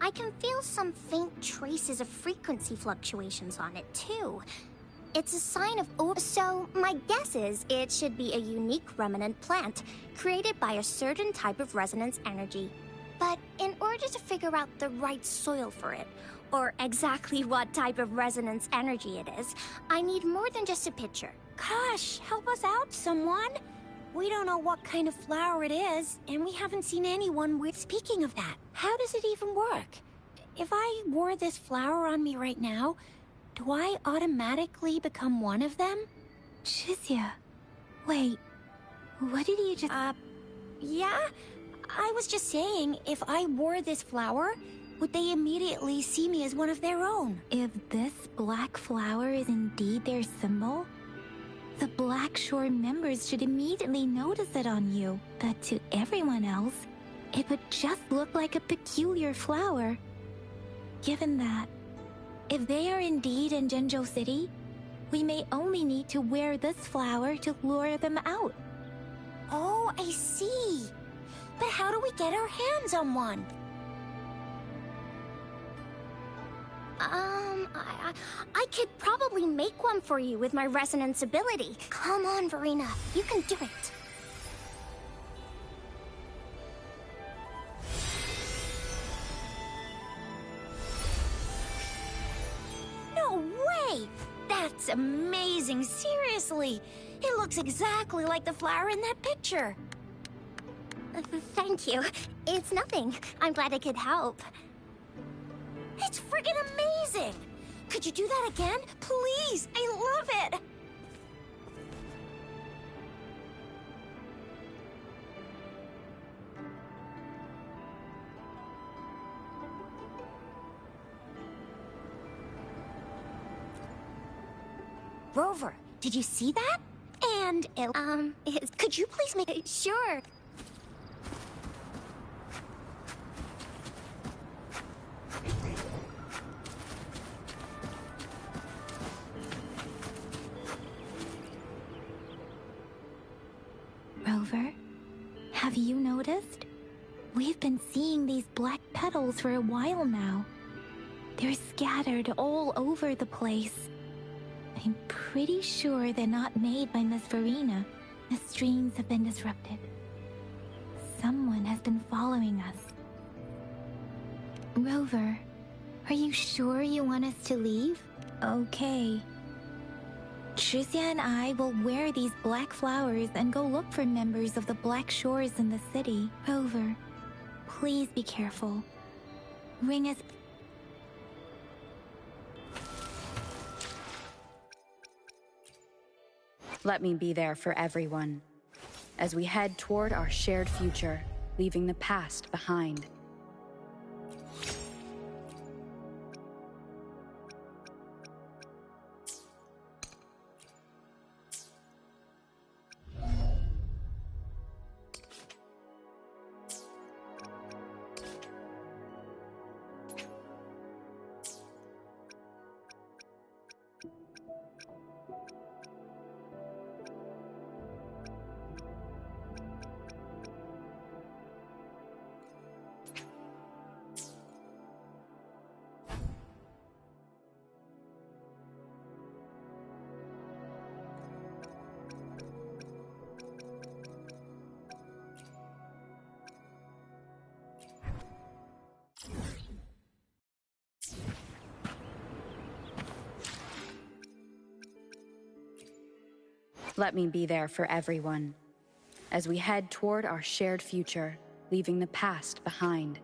I can feel some faint traces of frequency fluctuations on it, too. It's a sign of... So, my guess is it should be a unique remnant plant, created by a certain type of resonance energy. But in order to figure out the right soil for it, or exactly what type of resonance energy it is, I need more than just a picture. Gosh, help us out, someone! We don't know what kind of flower it is, and we haven't seen anyone with... Speaking of that, how does it even work? If I wore this flower on me right now, do I automatically become one of them? Chizia, wait, what did you just... Yeah? I was just saying, if I wore this flower, would they immediately see me as one of their own? If this black flower is indeed their symbol, the Black Shore members should immediately notice it on you. But to everyone else, it would just look like a peculiar flower. Given that, if they are indeed in Jinzhou City, we may only need to wear this flower to lure them out. Oh, I see. But how do we get our hands on one? I could probably make one for you with my resonance ability. Come on, Verena. You can do it. way! That's amazing, seriously! It looks exactly like the flower in that picture. Thank you. It's nothing. I'm glad I could help. It's friggin' amazing! Could you do that again? Please! I love it! Rover, did you see that? And could you please make... Sure. Rover, have you noticed? We've been seeing these black petals for a while now. They're scattered all over the place. I'm pretty sure they're not made by Miss Verena. The streams have been disrupted. Someone has been following us. Rover, are you sure you want us to leave? Okay. Tricia and I will wear these black flowers and go look for members of the Black Shores in the city. Rover, please be careful. Ring us... Let me be there for everyone, as we head toward our shared future, leaving the past behind. Let me be there for everyone, as we head toward our shared future, leaving the past behind.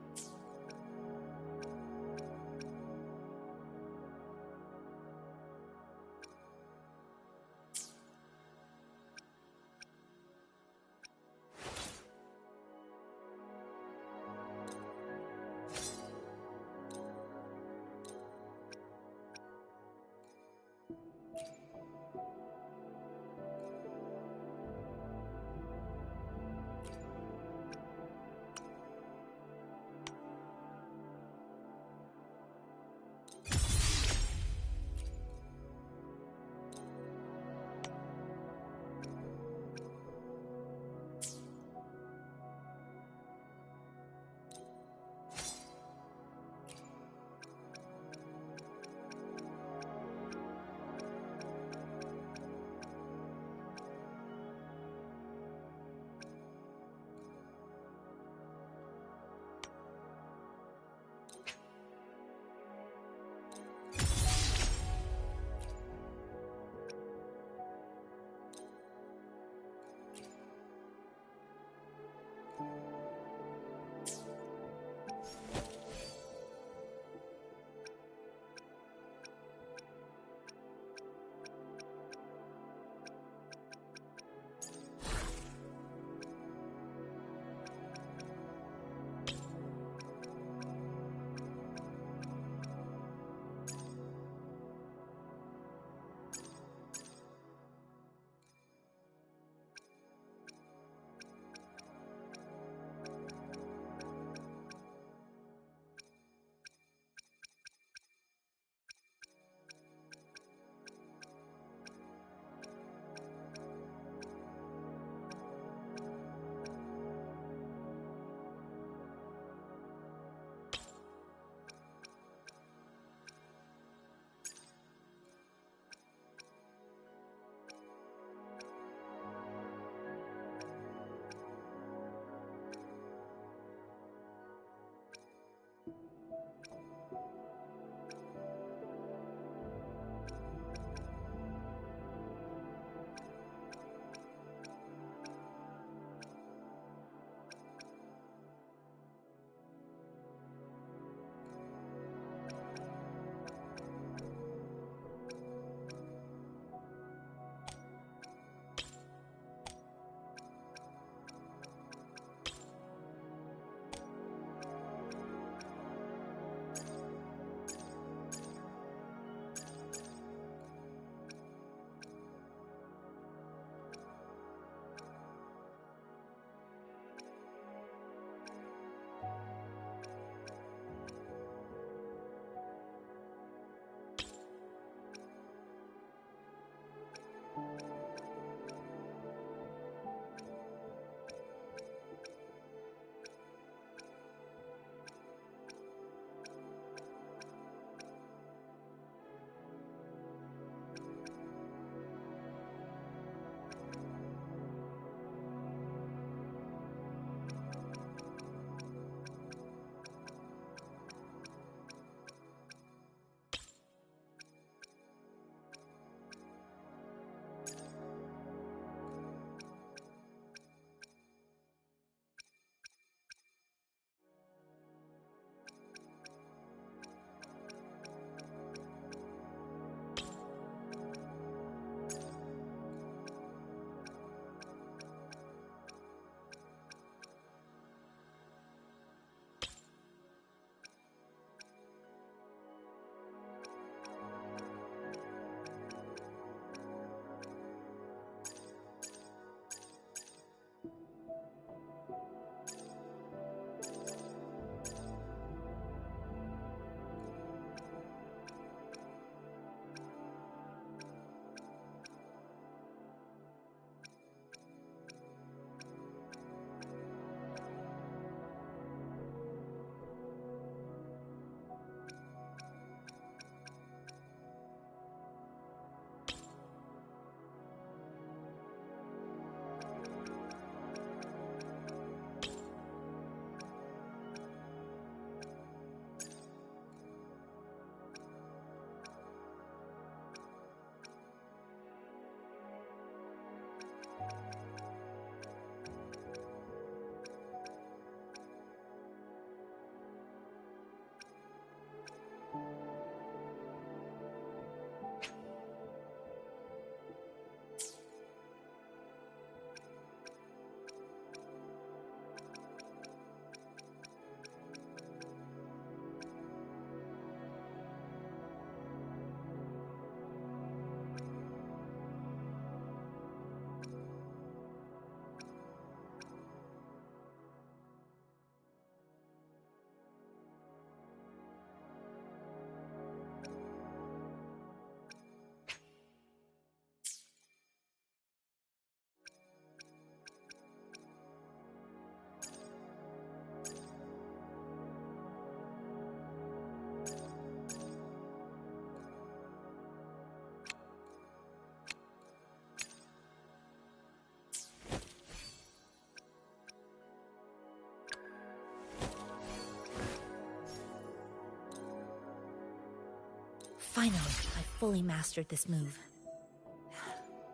Finally, I fully mastered this move.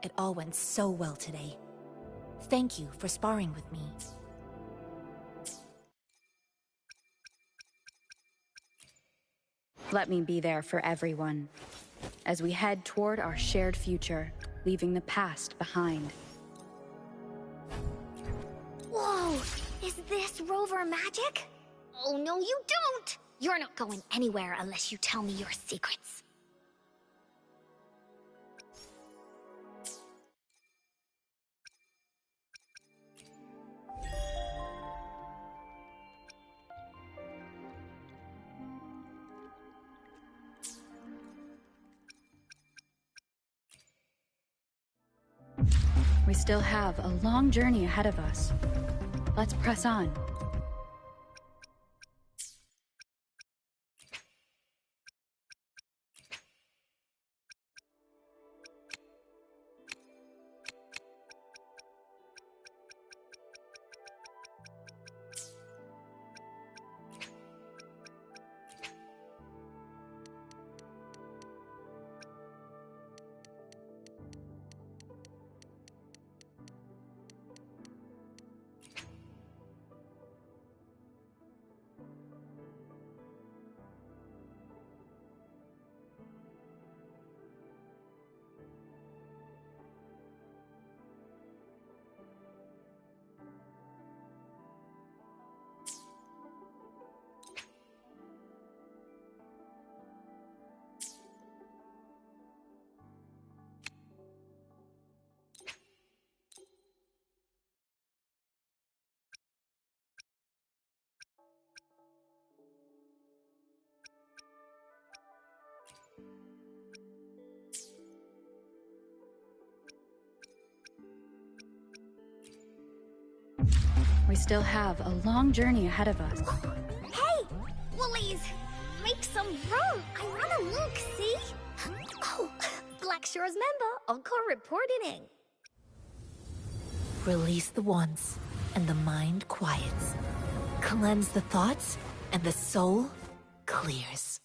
It all went so well today. Thank you for sparring with me. Let me be there for everyone, as we head toward our shared future, leaving the past behind. Whoa! Is this rover magic? Oh, no, you don't! You're not going anywhere unless you tell me your secrets. We still have a long journey ahead of us. Let's press on. We still have a long journey ahead of us. Hey! Woolies! Make some room! I wanna look, see? Oh, Blackshore's member, Encore reporting in. Release the wands, and the mind quiets. Cleanse the thoughts, and the soul clears.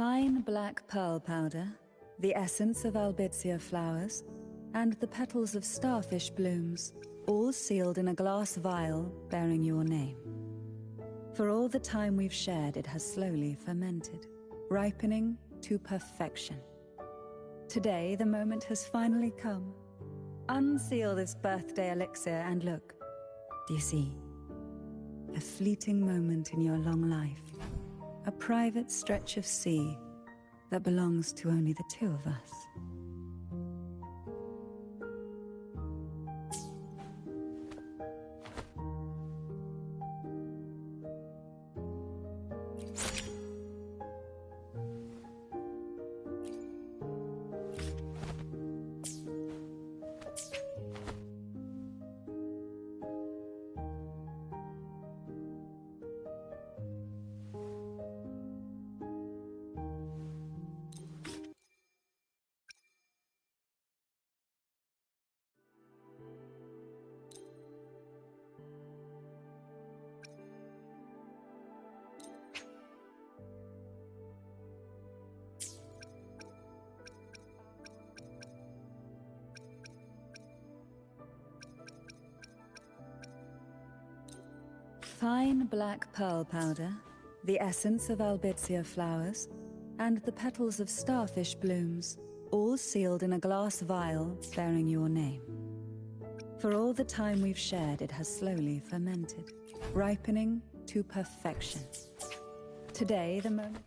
Fine black pearl powder, the essence of albizia flowers, and the petals of starfish blooms, all sealed in a glass vial bearing your name. For all the time we've shared, it has slowly fermented, ripening to perfection. Today, the moment has finally come. Unseal this birthday elixir and look. Do you see? A fleeting moment in your long life. A private stretch of sea that belongs to only the two of us. Fine black pearl powder, the essence of albizia flowers, and the petals of starfish blooms, all sealed in a glass vial bearing your name. For all the time we've shared, it has slowly fermented, ripening to perfection. Today, the moment...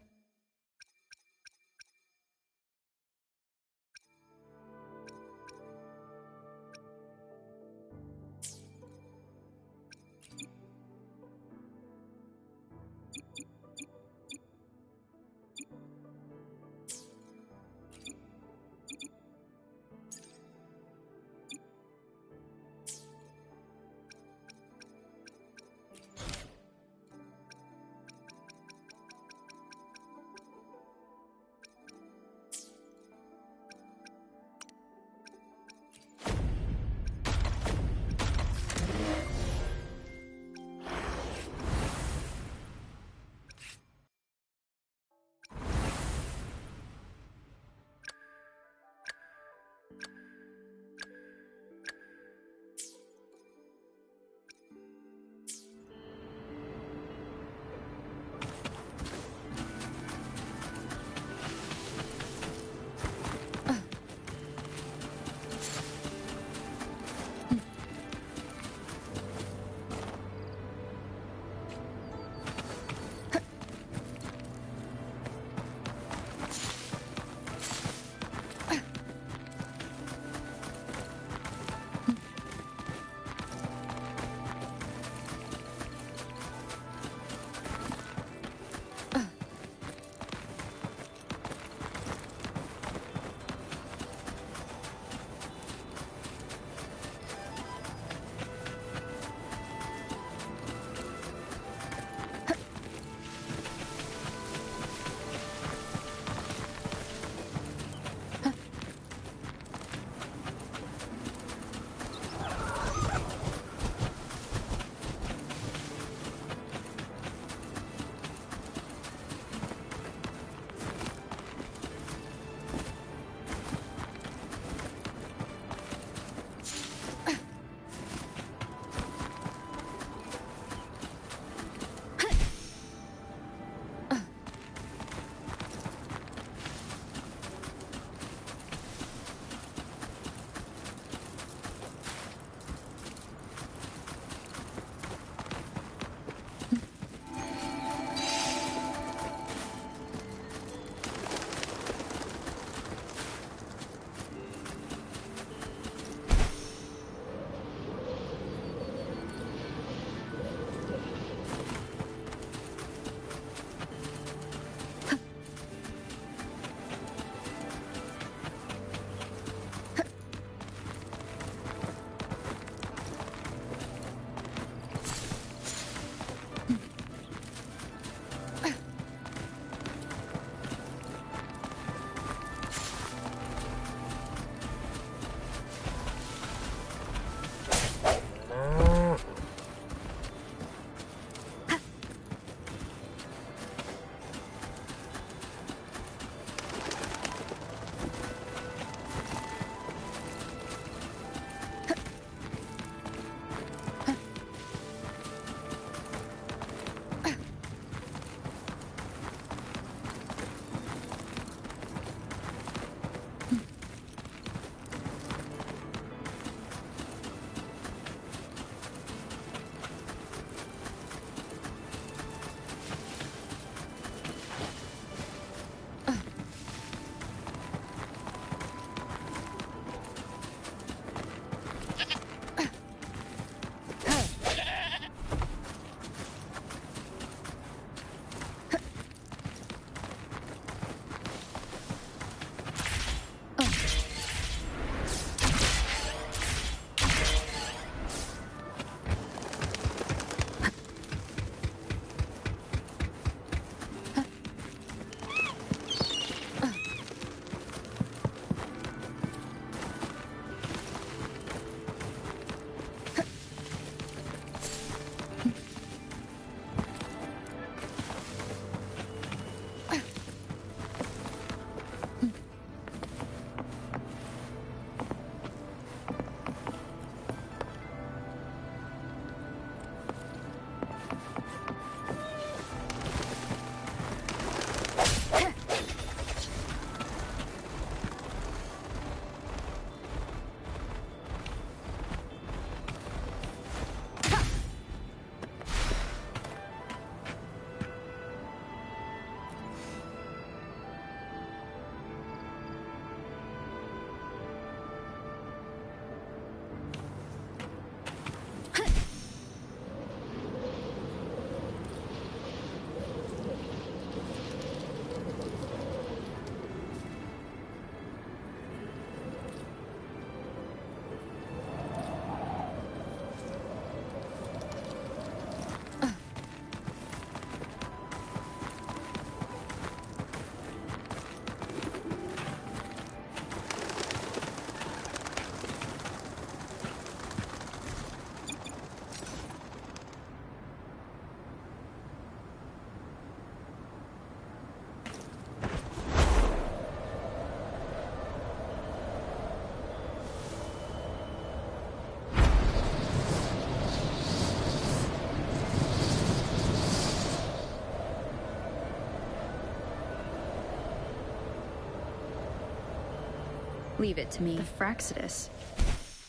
Leave it to me. The Fraxidus.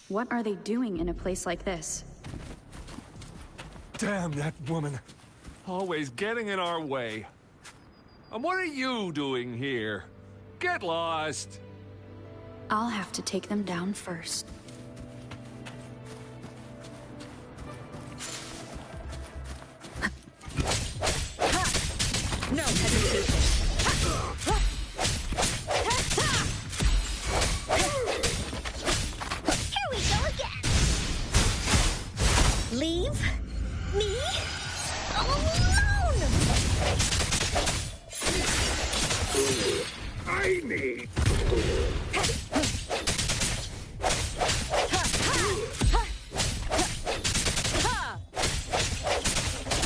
What are they doing in a place like this? Damn that woman. Always getting in our way. And what are you doing here? Get lost! I'll have to take them down first. No hesitation. Here we go again! Leave me alone! I need...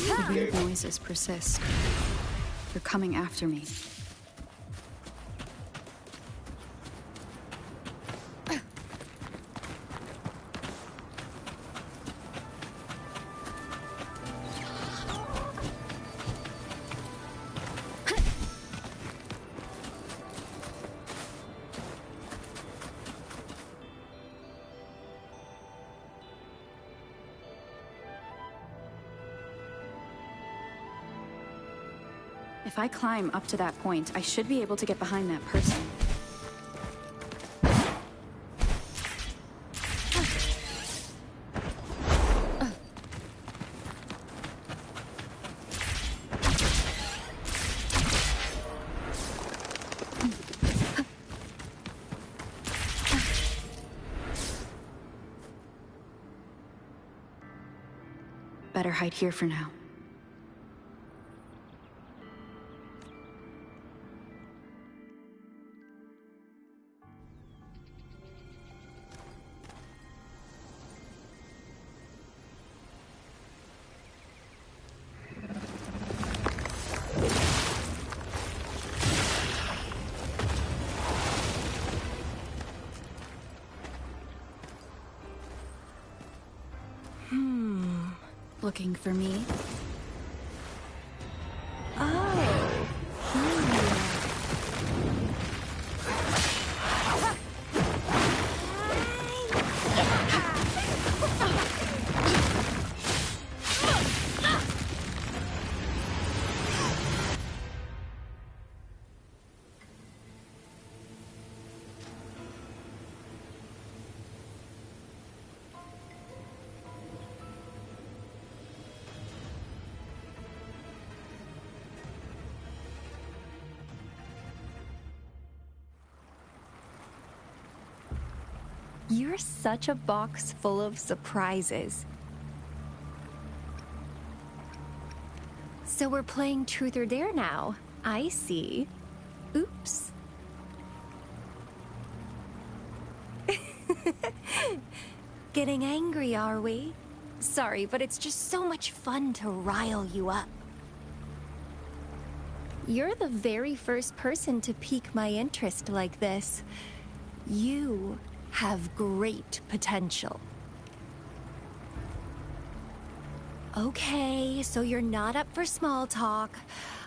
The weird noises persist. They're coming after me. If I climb up to that point, I should be able to get behind that person. Better hide here for now. Looking for me? You're such a box full of surprises. So we're playing Truth or Dare now. I see. Oops. Getting angry, are we? Sorry, but it's just so much fun to rile you up. You're the very first person to pique my interest like this. You have great potential. Okay, so you're not up for small talk.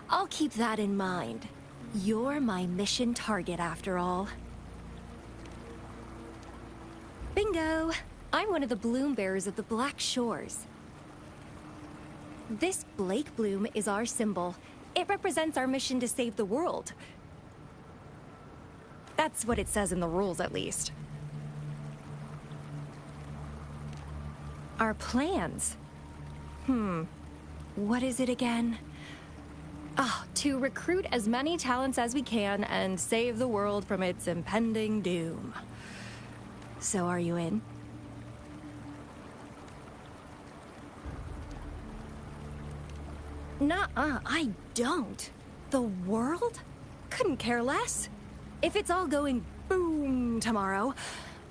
I'll keep that in mind. You're my mission target after all. Bingo! I'm one of the bloom bearers of the Black Shores. This Blake bloom is our symbol. It represents our mission to save the world. That's what it says in the rules, at least. Our plans? What is it again? To recruit as many talents as we can and save the world from its impending doom. So are you in? Nuh-uh, I don't. The world? Couldn't care less. If it's all going boom tomorrow,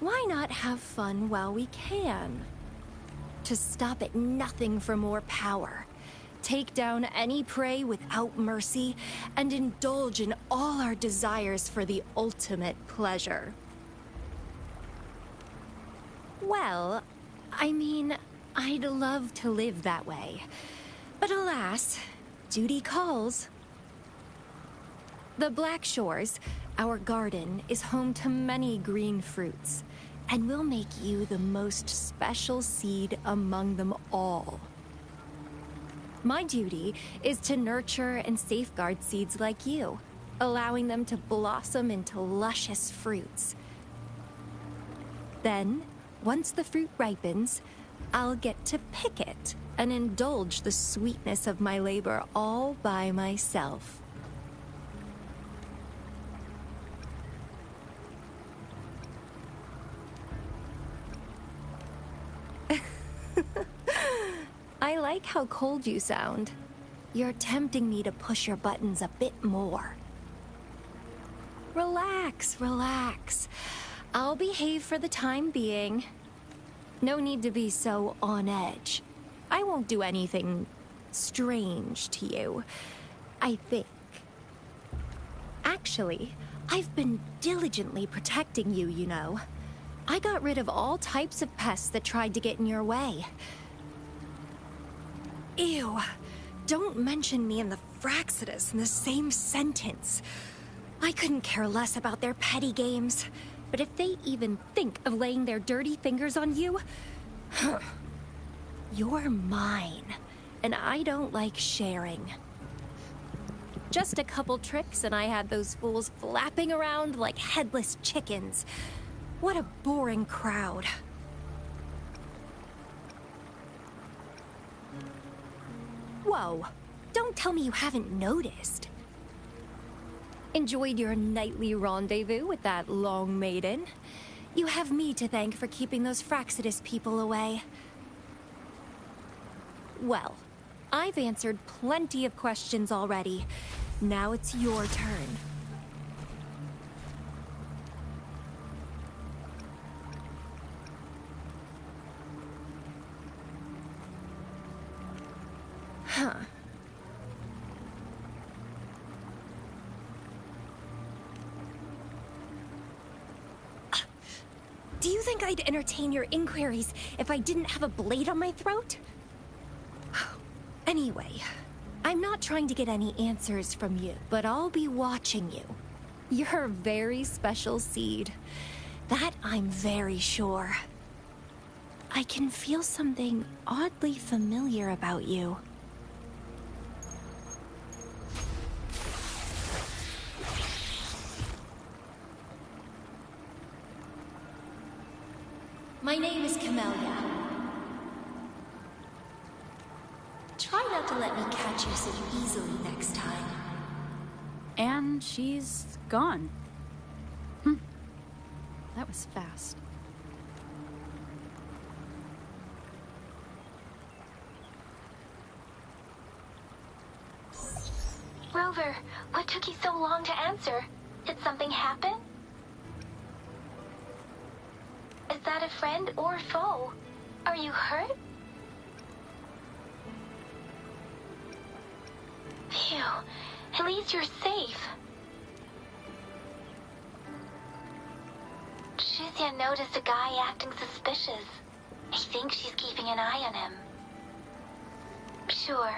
why not have fun while we can? To stop at nothing for more power. Take down any prey without mercy, and indulge in all our desires for the ultimate pleasure. Well, I mean, I'd love to live that way. But alas, duty calls. The Black Shores, our garden, is home to many green fruits, and we'll make you the most special seed among them all. My duty is to nurture and safeguard seeds like you, allowing them to blossom into luscious fruits. Then, once the fruit ripens, I'll get to pick it and indulge the sweetness of my labor all by myself. I like how cold you sound. You're tempting me to push your buttons a bit more. Relax, relax. I'll behave for the time being. No need to be so on edge. I won't do anything strange to you, I think. Actually, I've been diligently protecting you, you know. I got rid of all types of pests that tried to get in your way. Ew. Don't mention me and the Fraxidus in the same sentence. I couldn't care less about their petty games, but if they even think of laying their dirty fingers on you, you're mine, and I don't like sharing. Just a couple tricks and I had those fools flapping around like headless chickens. What a boring crowd. Whoa, don't tell me you haven't noticed. Enjoyed your nightly rendezvous with that long maiden? You have me to thank for keeping those Fraxidus people away. Well, I've answered plenty of questions already. Now it's your turn. Huh. Do you think I'd entertain your inquiries if I didn't have a blade on my throat? Anyway, I'm not trying to get any answers from you, but I'll be watching you. You're a very special seed. That I'm very sure. I can feel something oddly familiar about you. My name is Camellia. Try not to let me catch you so easily next time. And she's gone. That was fast. Rover, what took you so long to answer? Did something happen? Is that a friend or foe? Are you hurt? Phew, at least you're safe. Shizia noticed a guy acting suspicious. I think she's keeping an eye on him. Sure.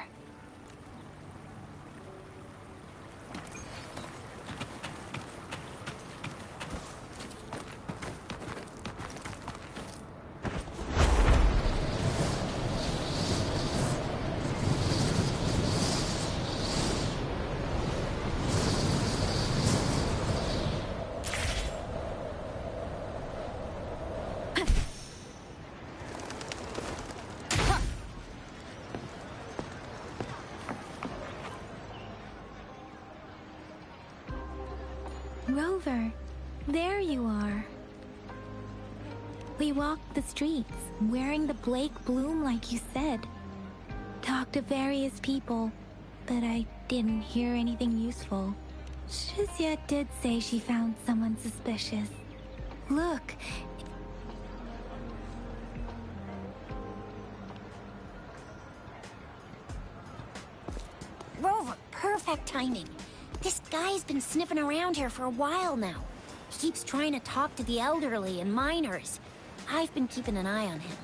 Rover, there you are. We walked the streets, wearing the Blake bloom like you said. Talked to various people, but I didn't hear anything useful. Shizia did say she found someone suspicious. Look. Rover, perfect timing. This guy's been sniffing around here for a while now. He keeps trying to talk to the elderly and minors. I've been keeping an eye on him.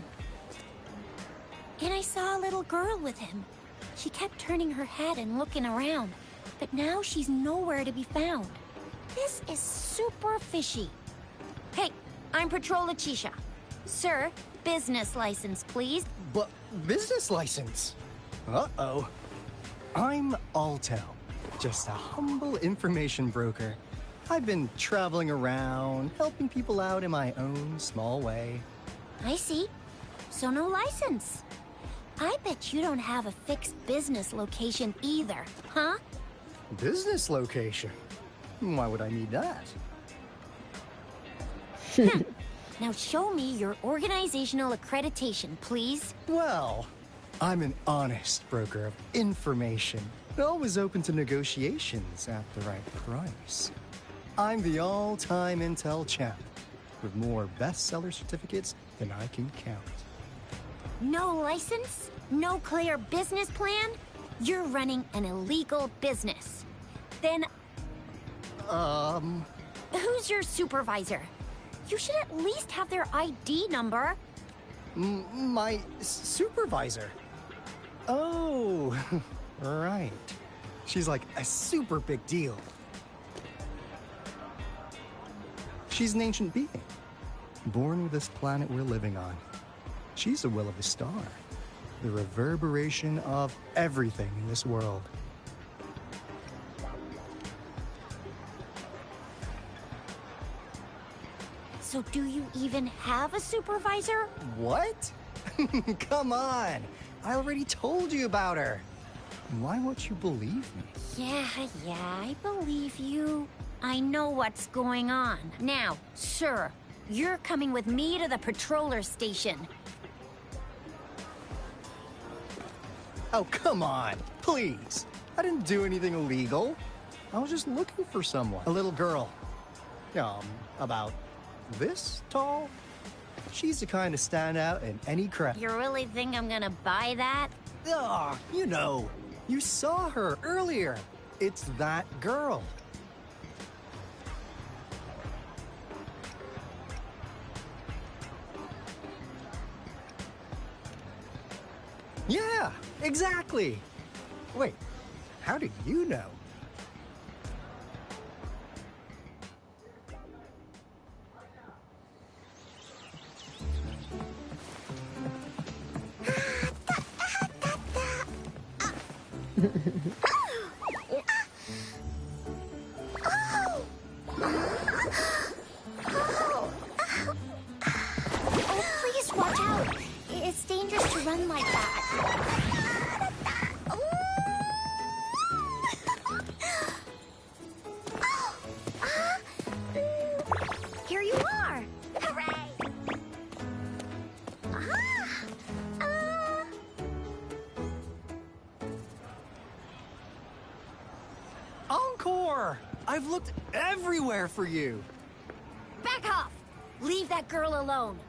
And I saw a little girl with him. She kept turning her head and looking around, but now she's nowhere to be found. This is super fishy. Hey, I'm Patrol Letitia. Sir, business license, please. But business license? Uh-oh. I'm Alto, just a humble information broker. I've been traveling around, helping people out in my own small way. I see. So no license. I bet you don't have a fixed business location either, huh? Business location? Why would I need that? Now show me your organizational accreditation, please. Well, I'm an honest broker of information, always open to negotiations at the right price. I'm the all-time intel champ, with more bestseller certificates than I can count. No license? No clear business plan? You're running an illegal business. Then... Who's your supervisor? You should at least have their ID number. My supervisor? Oh, right. She's like a super big deal. She's an ancient being, born with this planet we're living on. She's the will of the star, the reverberation of everything in this world. So do you even have a supervisor? What? Come on! I already told you about her. Why won't you believe me? Yeah, I believe you. I know what's going on. Now, sir, you're coming with me to the patroller station. Oh, come on, please. I didn't do anything illegal. I was just looking for someone. A little girl. About this tall? She's the kind to stand out in any crowd. You really think I'm gonna buy that? You know, you saw her earlier. It's that girl. Yeah, exactly. Wait, how did you know? Oh, please watch out. It's dangerous to run like that. Here you are. Hooray! Encore! I've looked everywhere for you. Back off! Leave that girl alone.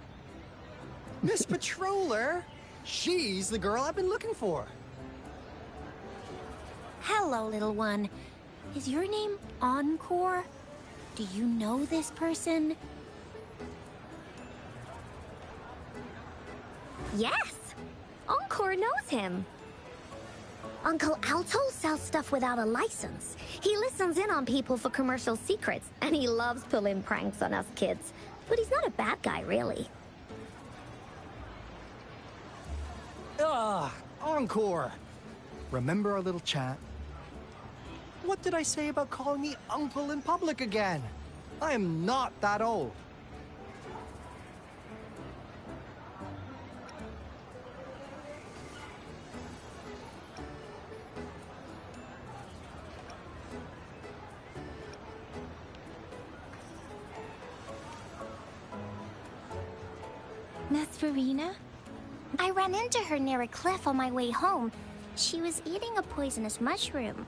Miss Patroller, she's the girl I've been looking for. Hello, little one. Is your name Encore? Do you know this person? Yes! Encore knows him. Uncle Alto sells stuff without a license. He listens in on people for commercial secrets, and he loves pulling pranks on us kids. But he's not a bad guy, really. Encore! Remember our little chat? What did I say about calling me uncle in public again? I am not that old. Nesferina? I ran into her near a cliff on my way home. She was eating a poisonous mushroom.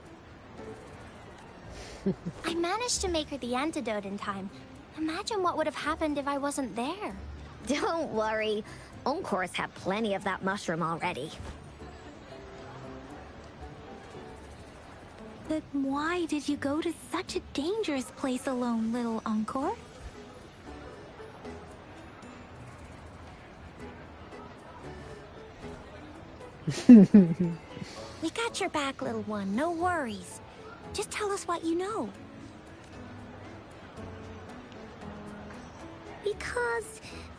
I managed to make her the antidote in time. Imagine what would have happened if I wasn't there. Don't worry. Encore's had plenty of that mushroom already. But why did you go to such a dangerous place alone, little Encore? We got your back, little one. No worries. Just tell us what you know.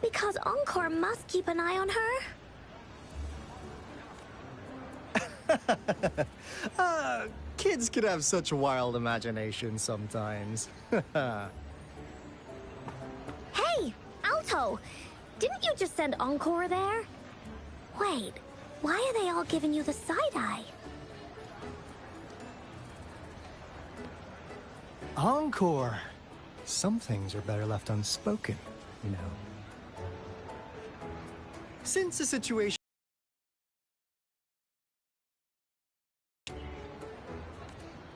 Because Encore must keep an eye on her? Kids can have such wild imaginations sometimes. Hey, Alto! Didn't you just send Encore there? Wait, why are they all giving you the side-eye? Encore! Some things are better left unspoken, you know. Since the situation...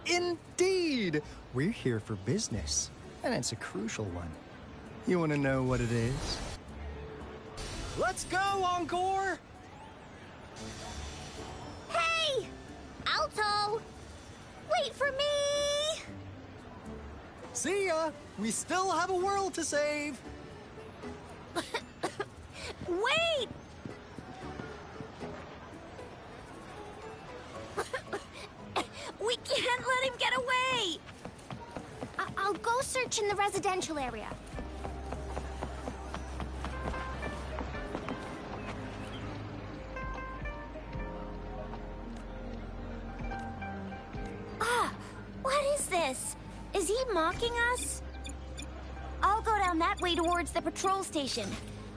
Indeed! We're here for business, and it's a crucial one. You want to know what it is? Let's go, Encore! Hey! Alto! Wait for me! See ya! We still have a world to save! Wait! We can't let him get away! I'll go search in the residential area. What is this? Is he mocking us? I'll go down that way towards the patrol station.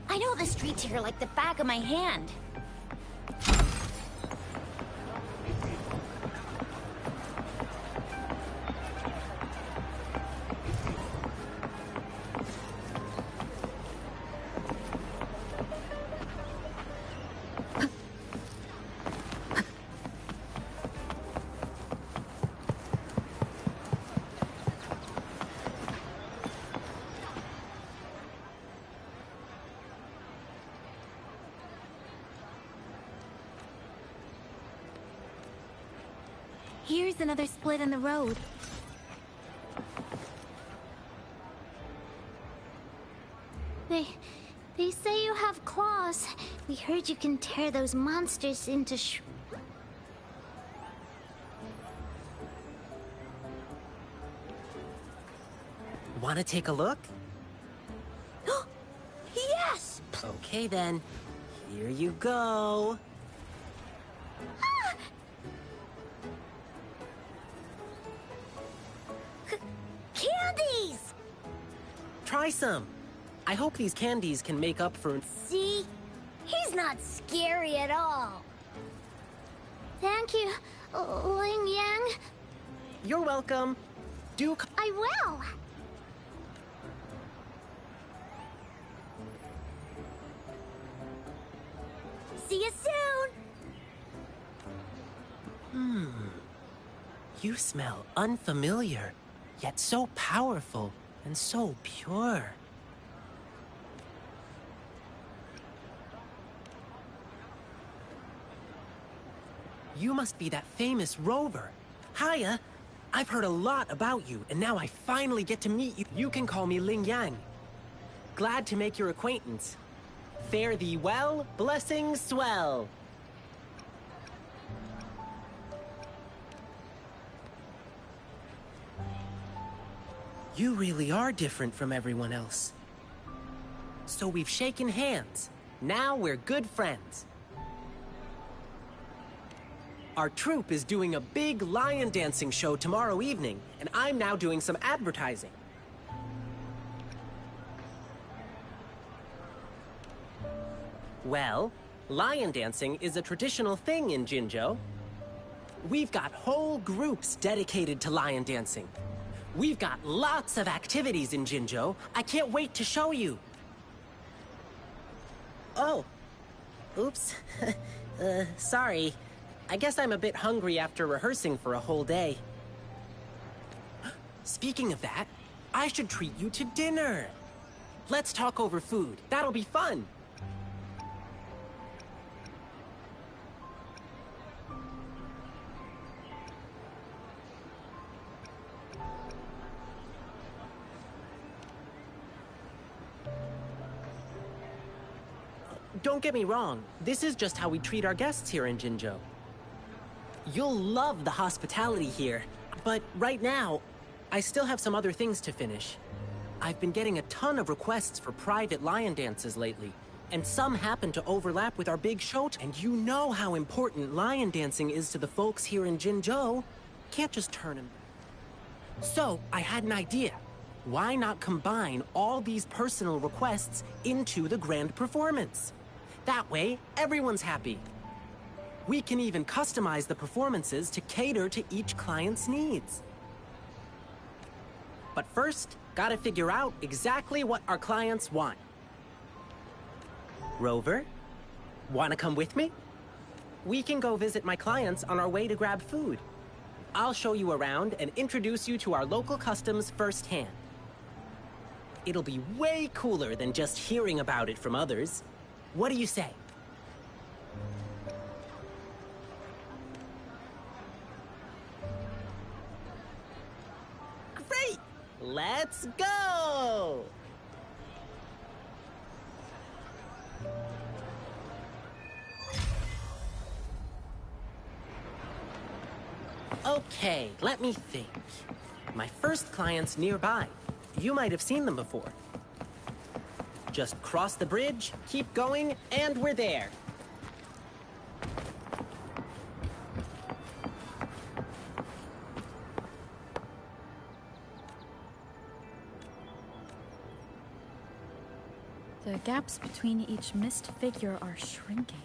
I know the streets here like the back of my hand. Here's another split in the road. They say you have claws. We heard you can tear those monsters into Want to take a look? Yes! Okay then. Here you go. Candies! Try some. I hope these candies can make up for... See? He's not scary at all. Thank you, Ling Yang. You're welcome. Do... I will. See you soon! You smell unfamiliar, yet so powerful and so pure. You must be that famous rover. Hiya! I've heard a lot about you, and now I finally get to meet you. You can call me Ling Yang. Glad to make your acquaintance. Fare thee well, blessings swell. You really are different from everyone else. So we've shaken hands. Now we're good friends. Our troupe is doing a big lion dancing show tomorrow evening, and I'm now doing some advertising. Well, lion dancing is a traditional thing in Jinzhou. We've got whole groups dedicated to lion dancing. We've got lots of activities in Jinzhou. I can't wait to show you. Oh. Oops. Sorry. I guess I'm a bit hungry after rehearsing for a whole day. Speaking of that, I should treat you to dinner. Let's talk over food. That'll be fun. Don't get me wrong, this is just how we treat our guests here in Jinzhou. You'll love the hospitality here. But right now, I still have some other things to finish. I've been getting a ton of requests for private lion dances lately, and some happen to overlap with our big show. And you know how important lion dancing is to the folks here in Jinzhou. Can't just turn them. So, I had an idea. Why not combine all these personal requests into the grand performance? That way, everyone's happy. We can even customize the performances to cater to each client's needs. But first, gotta figure out exactly what our clients want. Rover, wanna come with me? We can go visit my clients on our way to grab food. I'll show you around and introduce you to our local customs firsthand. It'll be way cooler than just hearing about it from others. What do you say? Great! Let's go! Okay, let me think. My first client's nearby. You might have seen them before. Just cross the bridge, keep going, and we're there. The gaps between each mist figure are shrinking.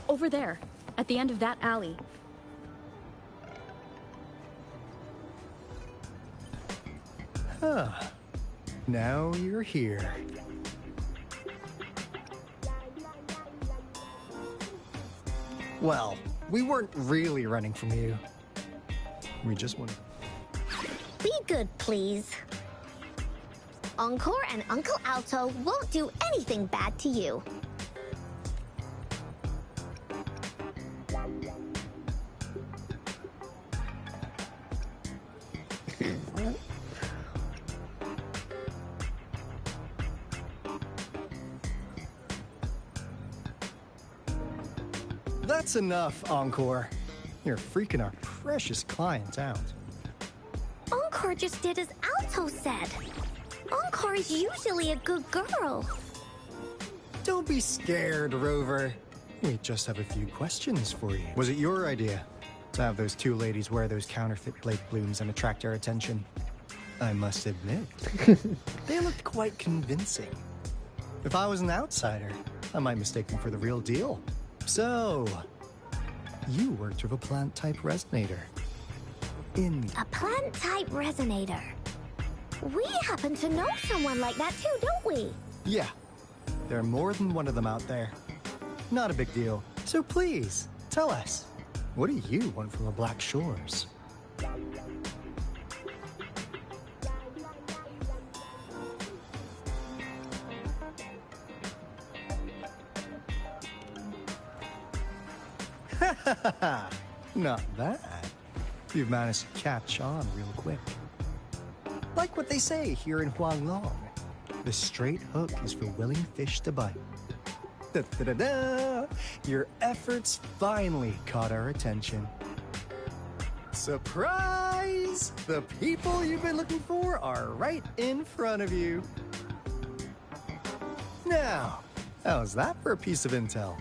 Over there, at the end of that alley. Huh. Now you're here. Well, we weren't really running from you. We just wanted... Be good, please. Encore and Uncle Alto won't do anything bad to you. That's enough, Encore. You're freaking our precious client out. Encore just did as Alto said. Encore is usually a good girl. Don't be scared, Rover. We just have a few questions for you. Was it your idea to have those two ladies wear those counterfeit blade blooms and attract our attention? I must admit, they looked quite convincing. If I was an outsider, I might mistake them for the real deal. So, you worked with a plant-type resonator. A plant-type resonator. We happen to know someone like that too, don't we? Yeah, there are more than one of them out there. Not a big deal. So please, tell us, what do you want from the Black Shores? Not bad. You've managed to catch on real quick. Like what they say here in Huanglong, the straight hook is for willing fish to bite. Da-da-da-da! Your efforts finally caught our attention. Surprise! The people you've been looking for are right in front of you. Now, how's that for a piece of intel?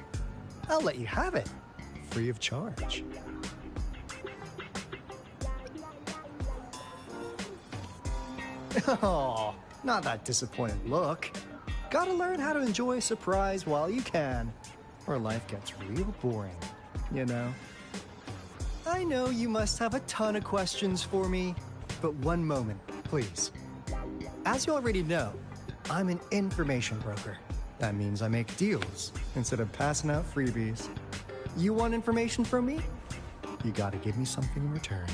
I'll let you have it, free of charge. Oh, not that disappointed look. Gotta learn how to enjoy a surprise while you can, or life gets real boring, you know? I know you must have a ton of questions for me, but one moment, please. As you already know, I'm an information broker. That means I make deals instead of passing out freebies. You want information from me? You gotta give me something in return.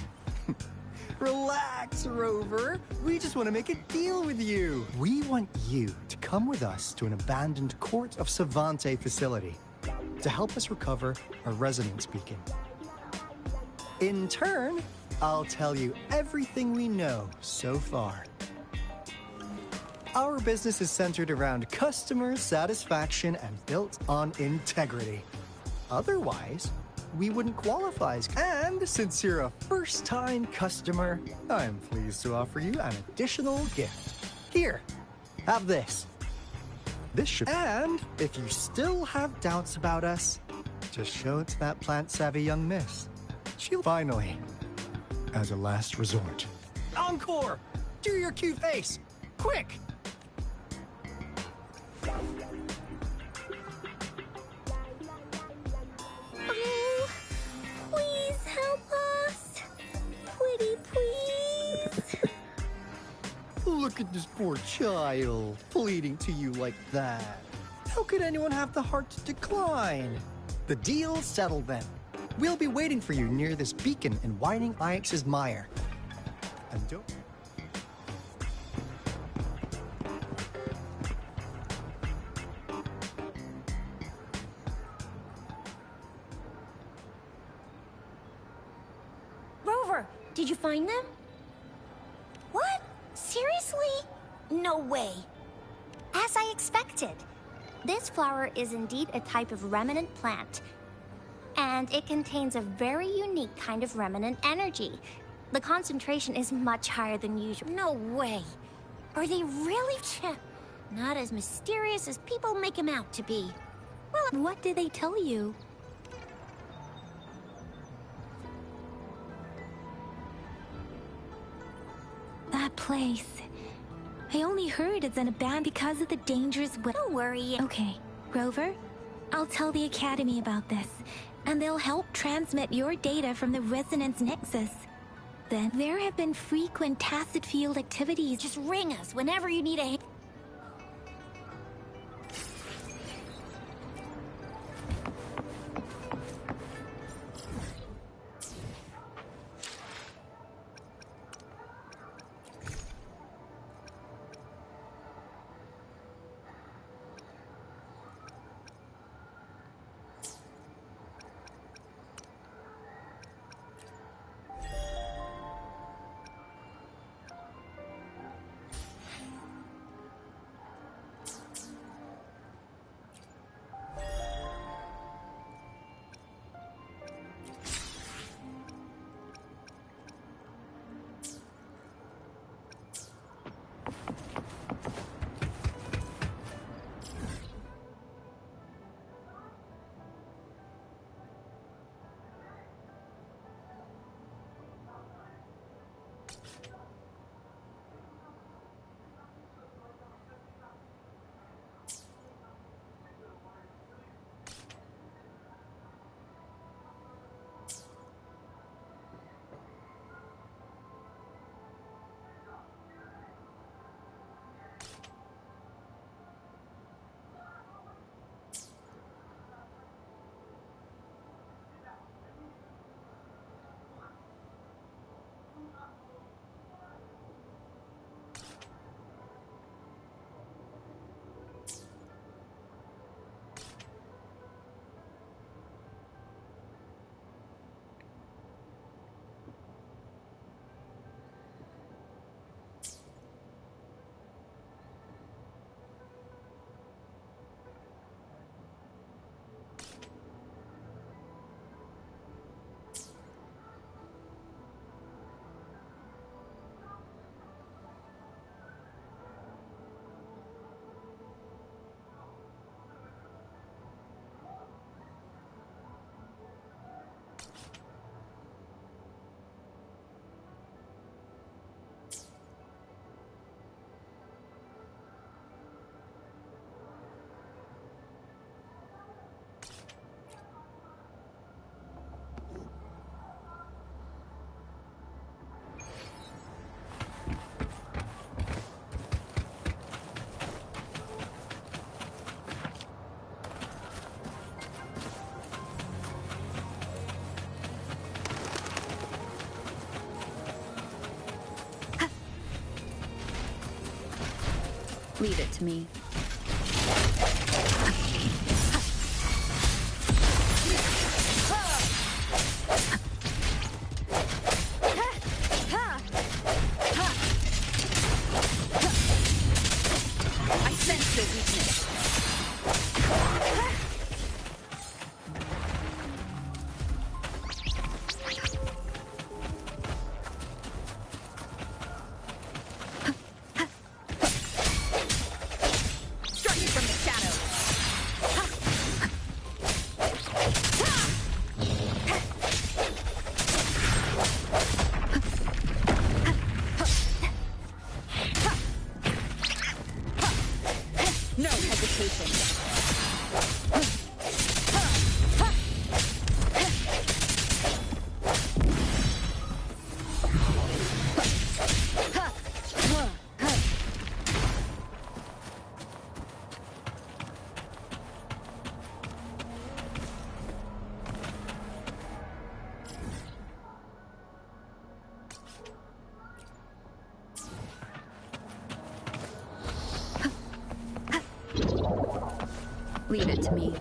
Relax, Rover. We just want to make a deal with you. We want you to come with us to an abandoned Court of Savante facility to help us recover a resonance beacon. In turn, I'll tell you everything we know so far. Our business is centered around customer satisfaction and built on integrity. Otherwise, we wouldn't qualify as... And since you're a first-time customer, I'm pleased to offer you an additional gift. Here, have this. This should... And if you still have doubts about us, just show it to that plant-savvy young miss. She'll finally, as a last resort. Encore! Do your cute face! Quick! Oh, please help us. Pretty please. Look at this poor child, pleading to you like that. How could anyone have the heart to decline? The deal's settled then. We'll be waiting for you near this beacon in Whining Ix's mire. And don't... Rover, did you find them? What? Seriously? No way. As I expected. This flower is indeed a type of remnant plant. And it contains a very unique kind of remnant energy. The concentration is much higher than usual. No way. Are they really? Not as mysterious as people make them out to be. Well, what did they tell you? That place. I only heard it's in a ban because of the dangerous... Don't worry. Okay, Rover, I'll tell the Academy about this, and they'll help transmit your data from the Resonance Nexus. Then there have been frequent tacit field activities. Just ring us whenever you need a hand. Leave it to me. I sense their weakness. Leave it to me.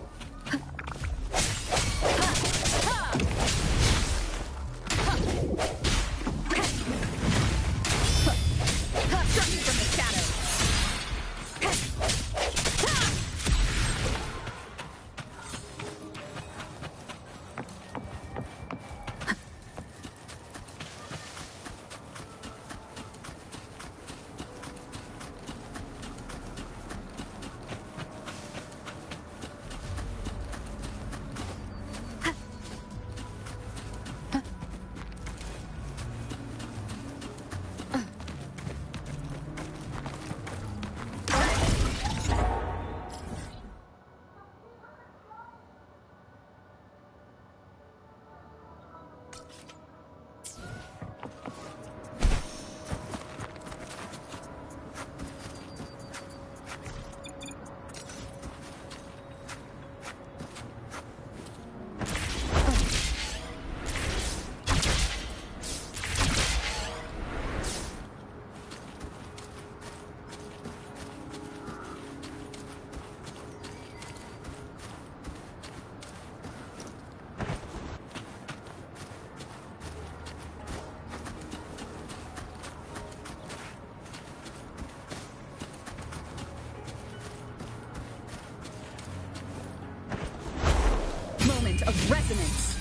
Of resonance.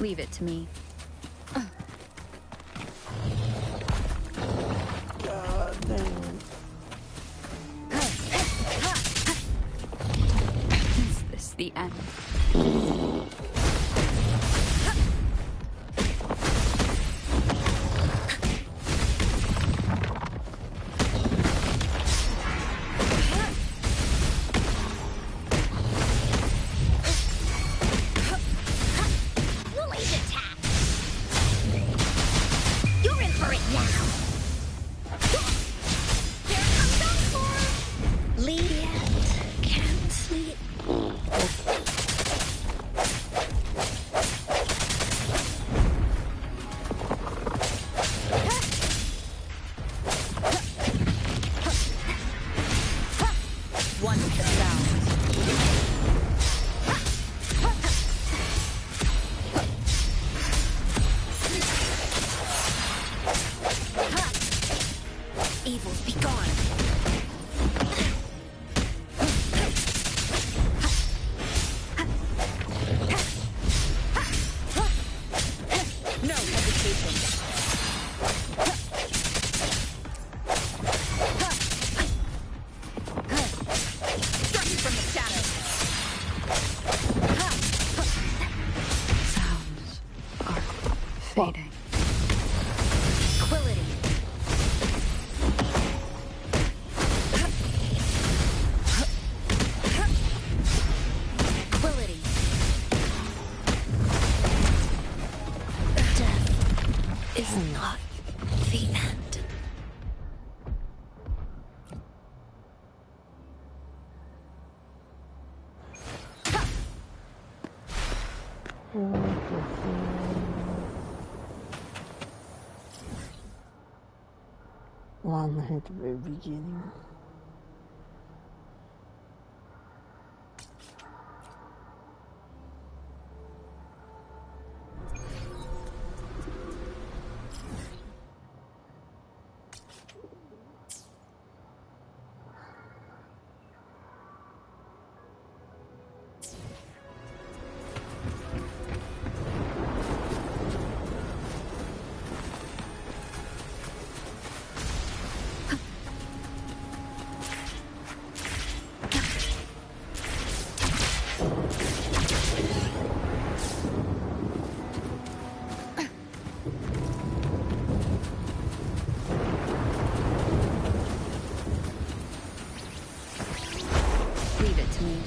Leave it to me. God damn. Is this the end? Fading. Quillity. Quillity. Death is not the end. Well, I'm at the very beginning. Leave it to me.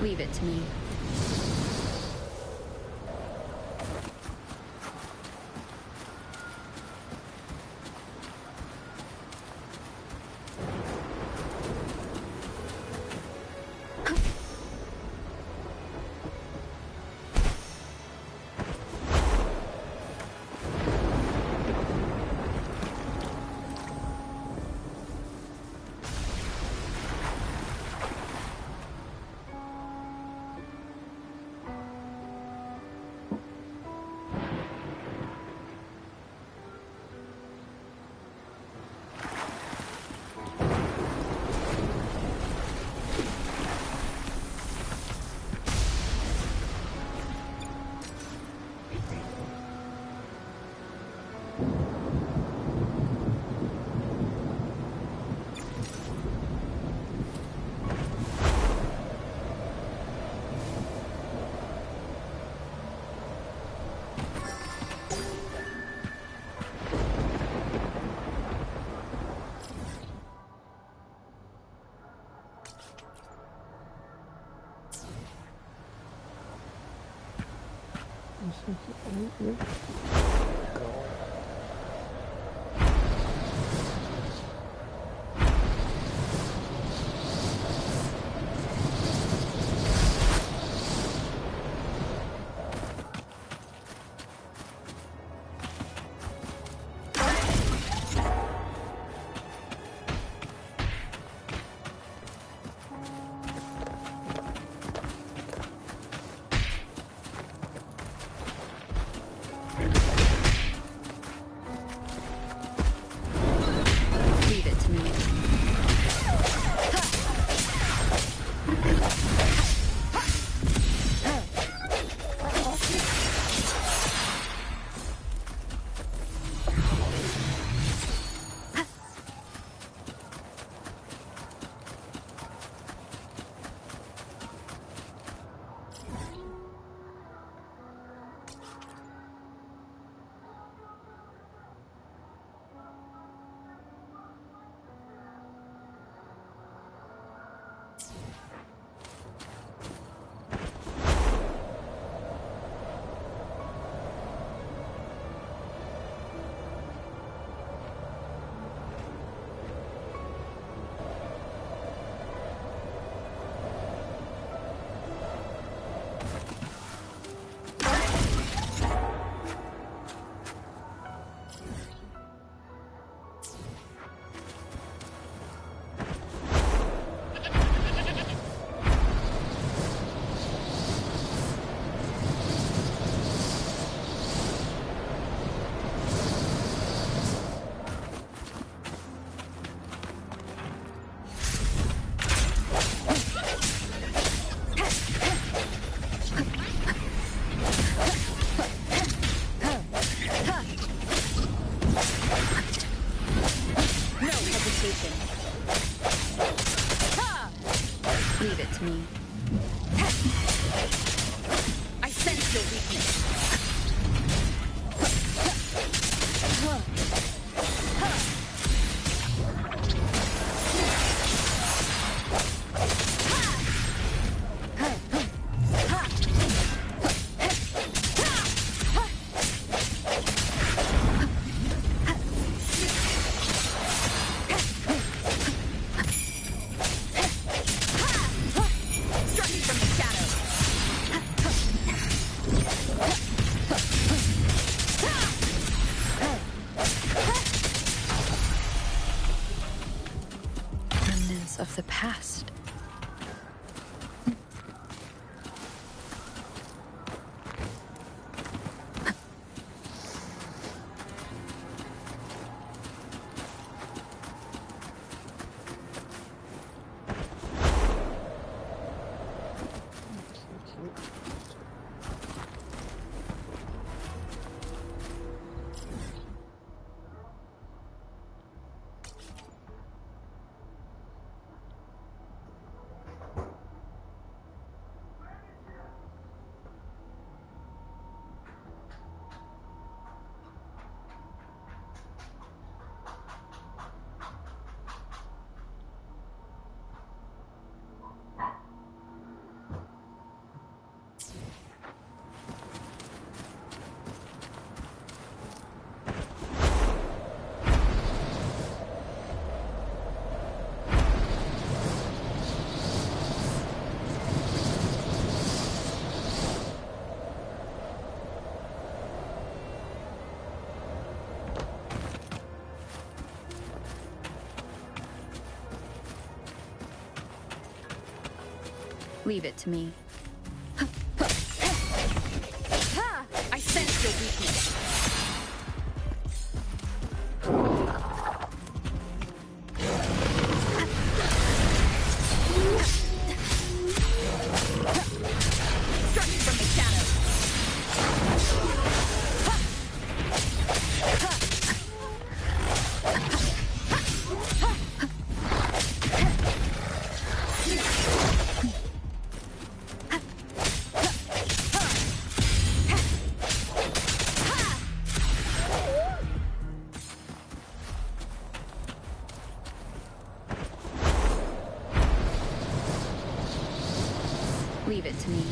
Leave it to me. Leave it to me. I sense your weakness. Of the past. Leave it to me. I sense your weakness. Struck from the shadows. Leave it to me.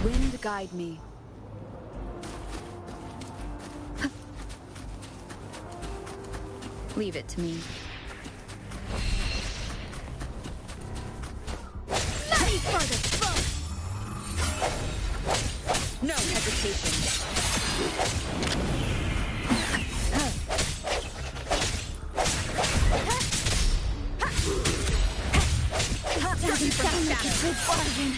Wind guide me. Leave it to me. Ready for the foe! No hesitation. Doesn't sound like a good bargain.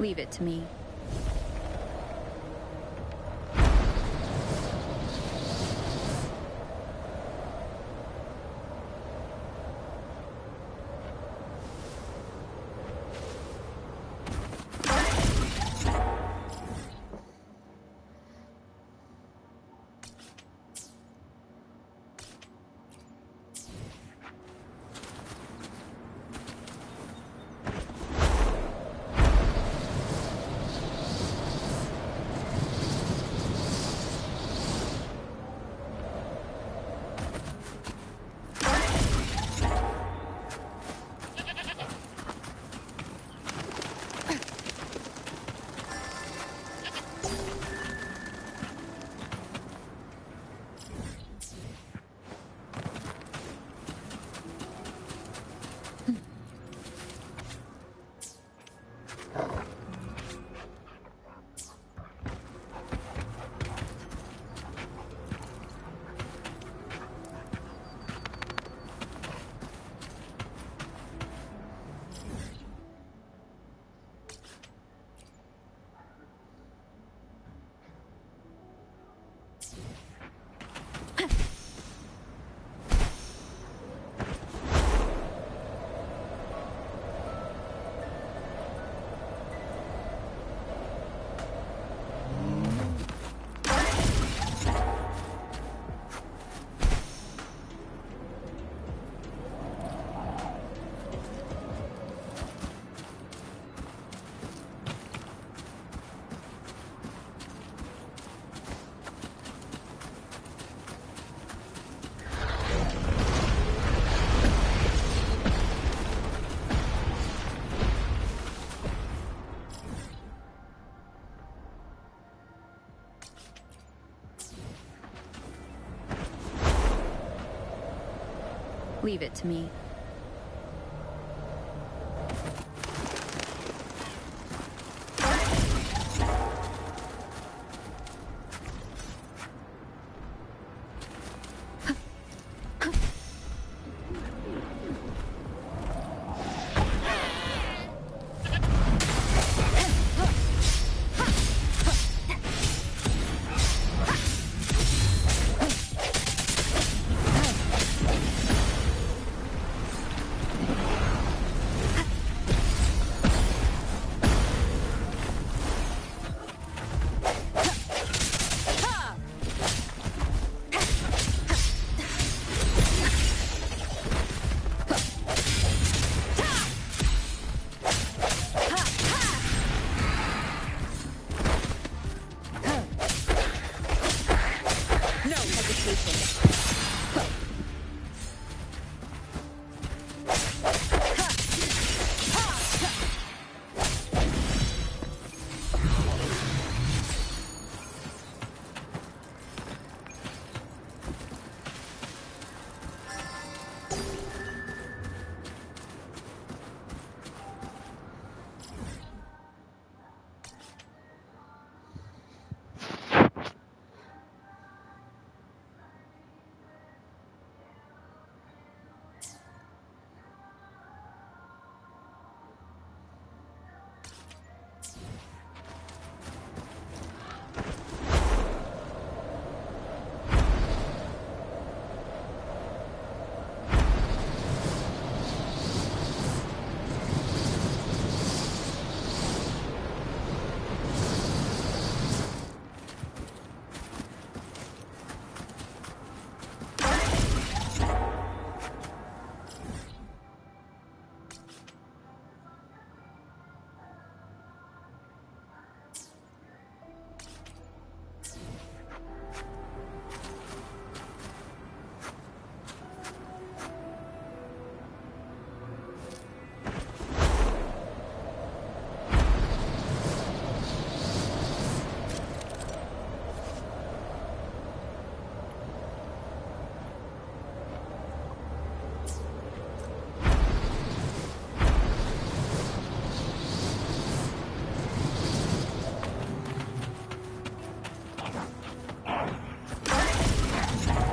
Leave it to me. Leave it to me.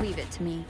Leave it to me.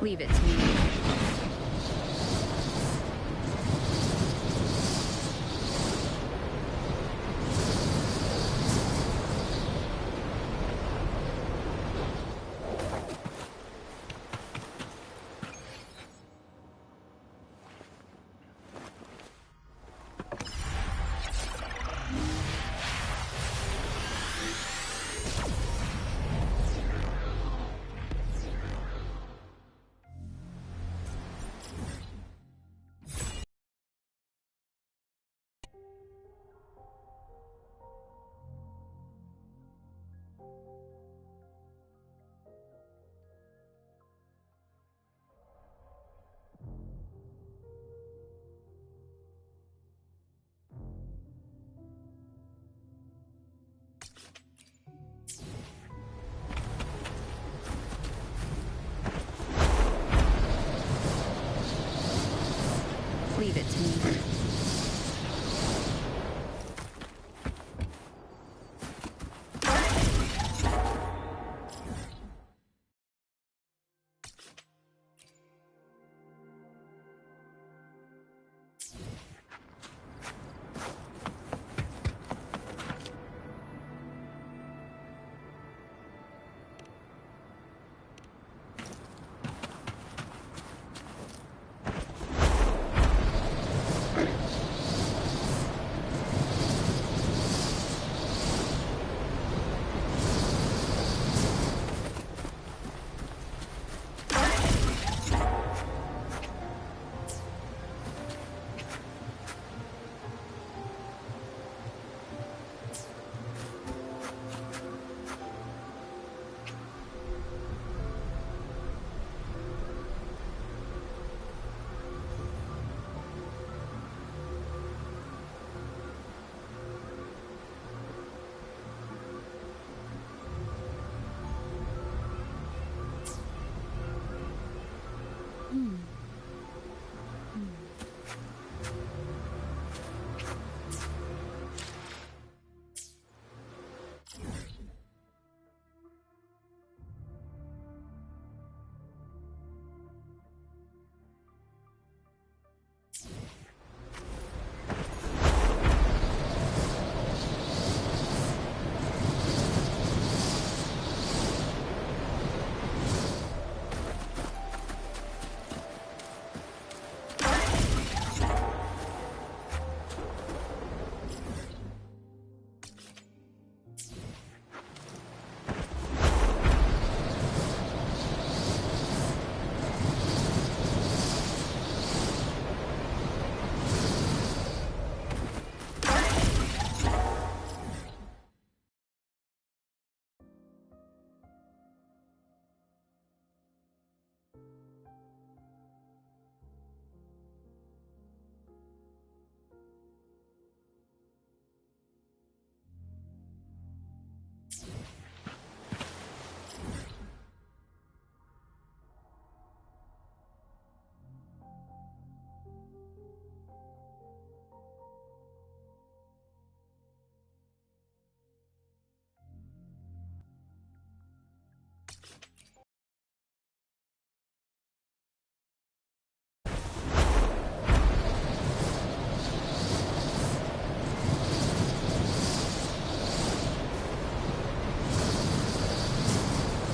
Leave it to me. Leave it to me.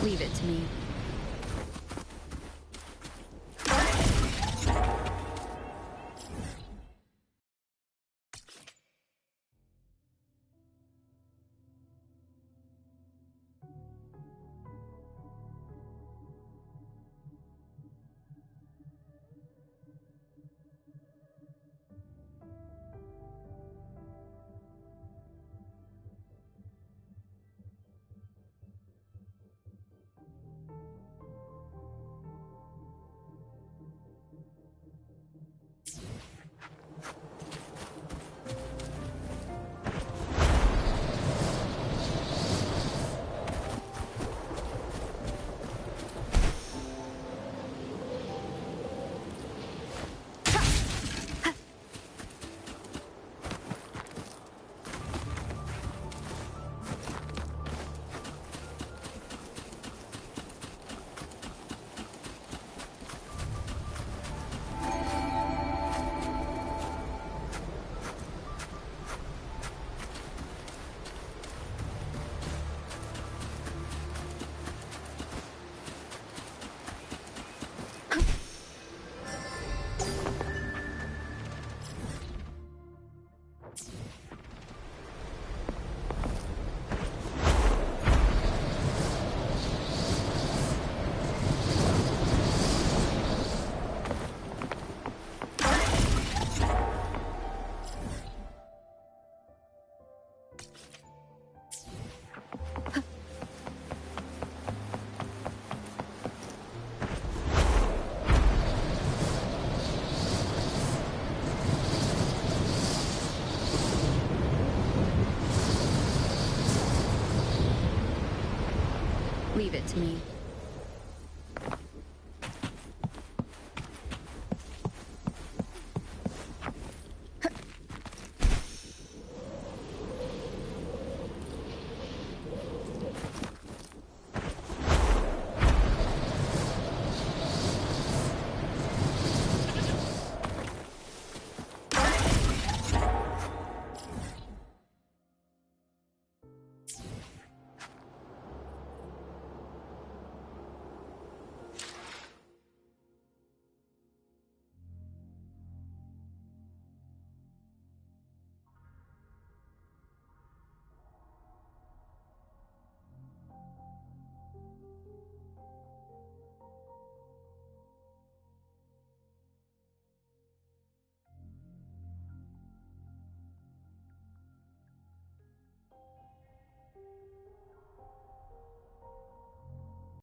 Leave it to me. Leave it to me.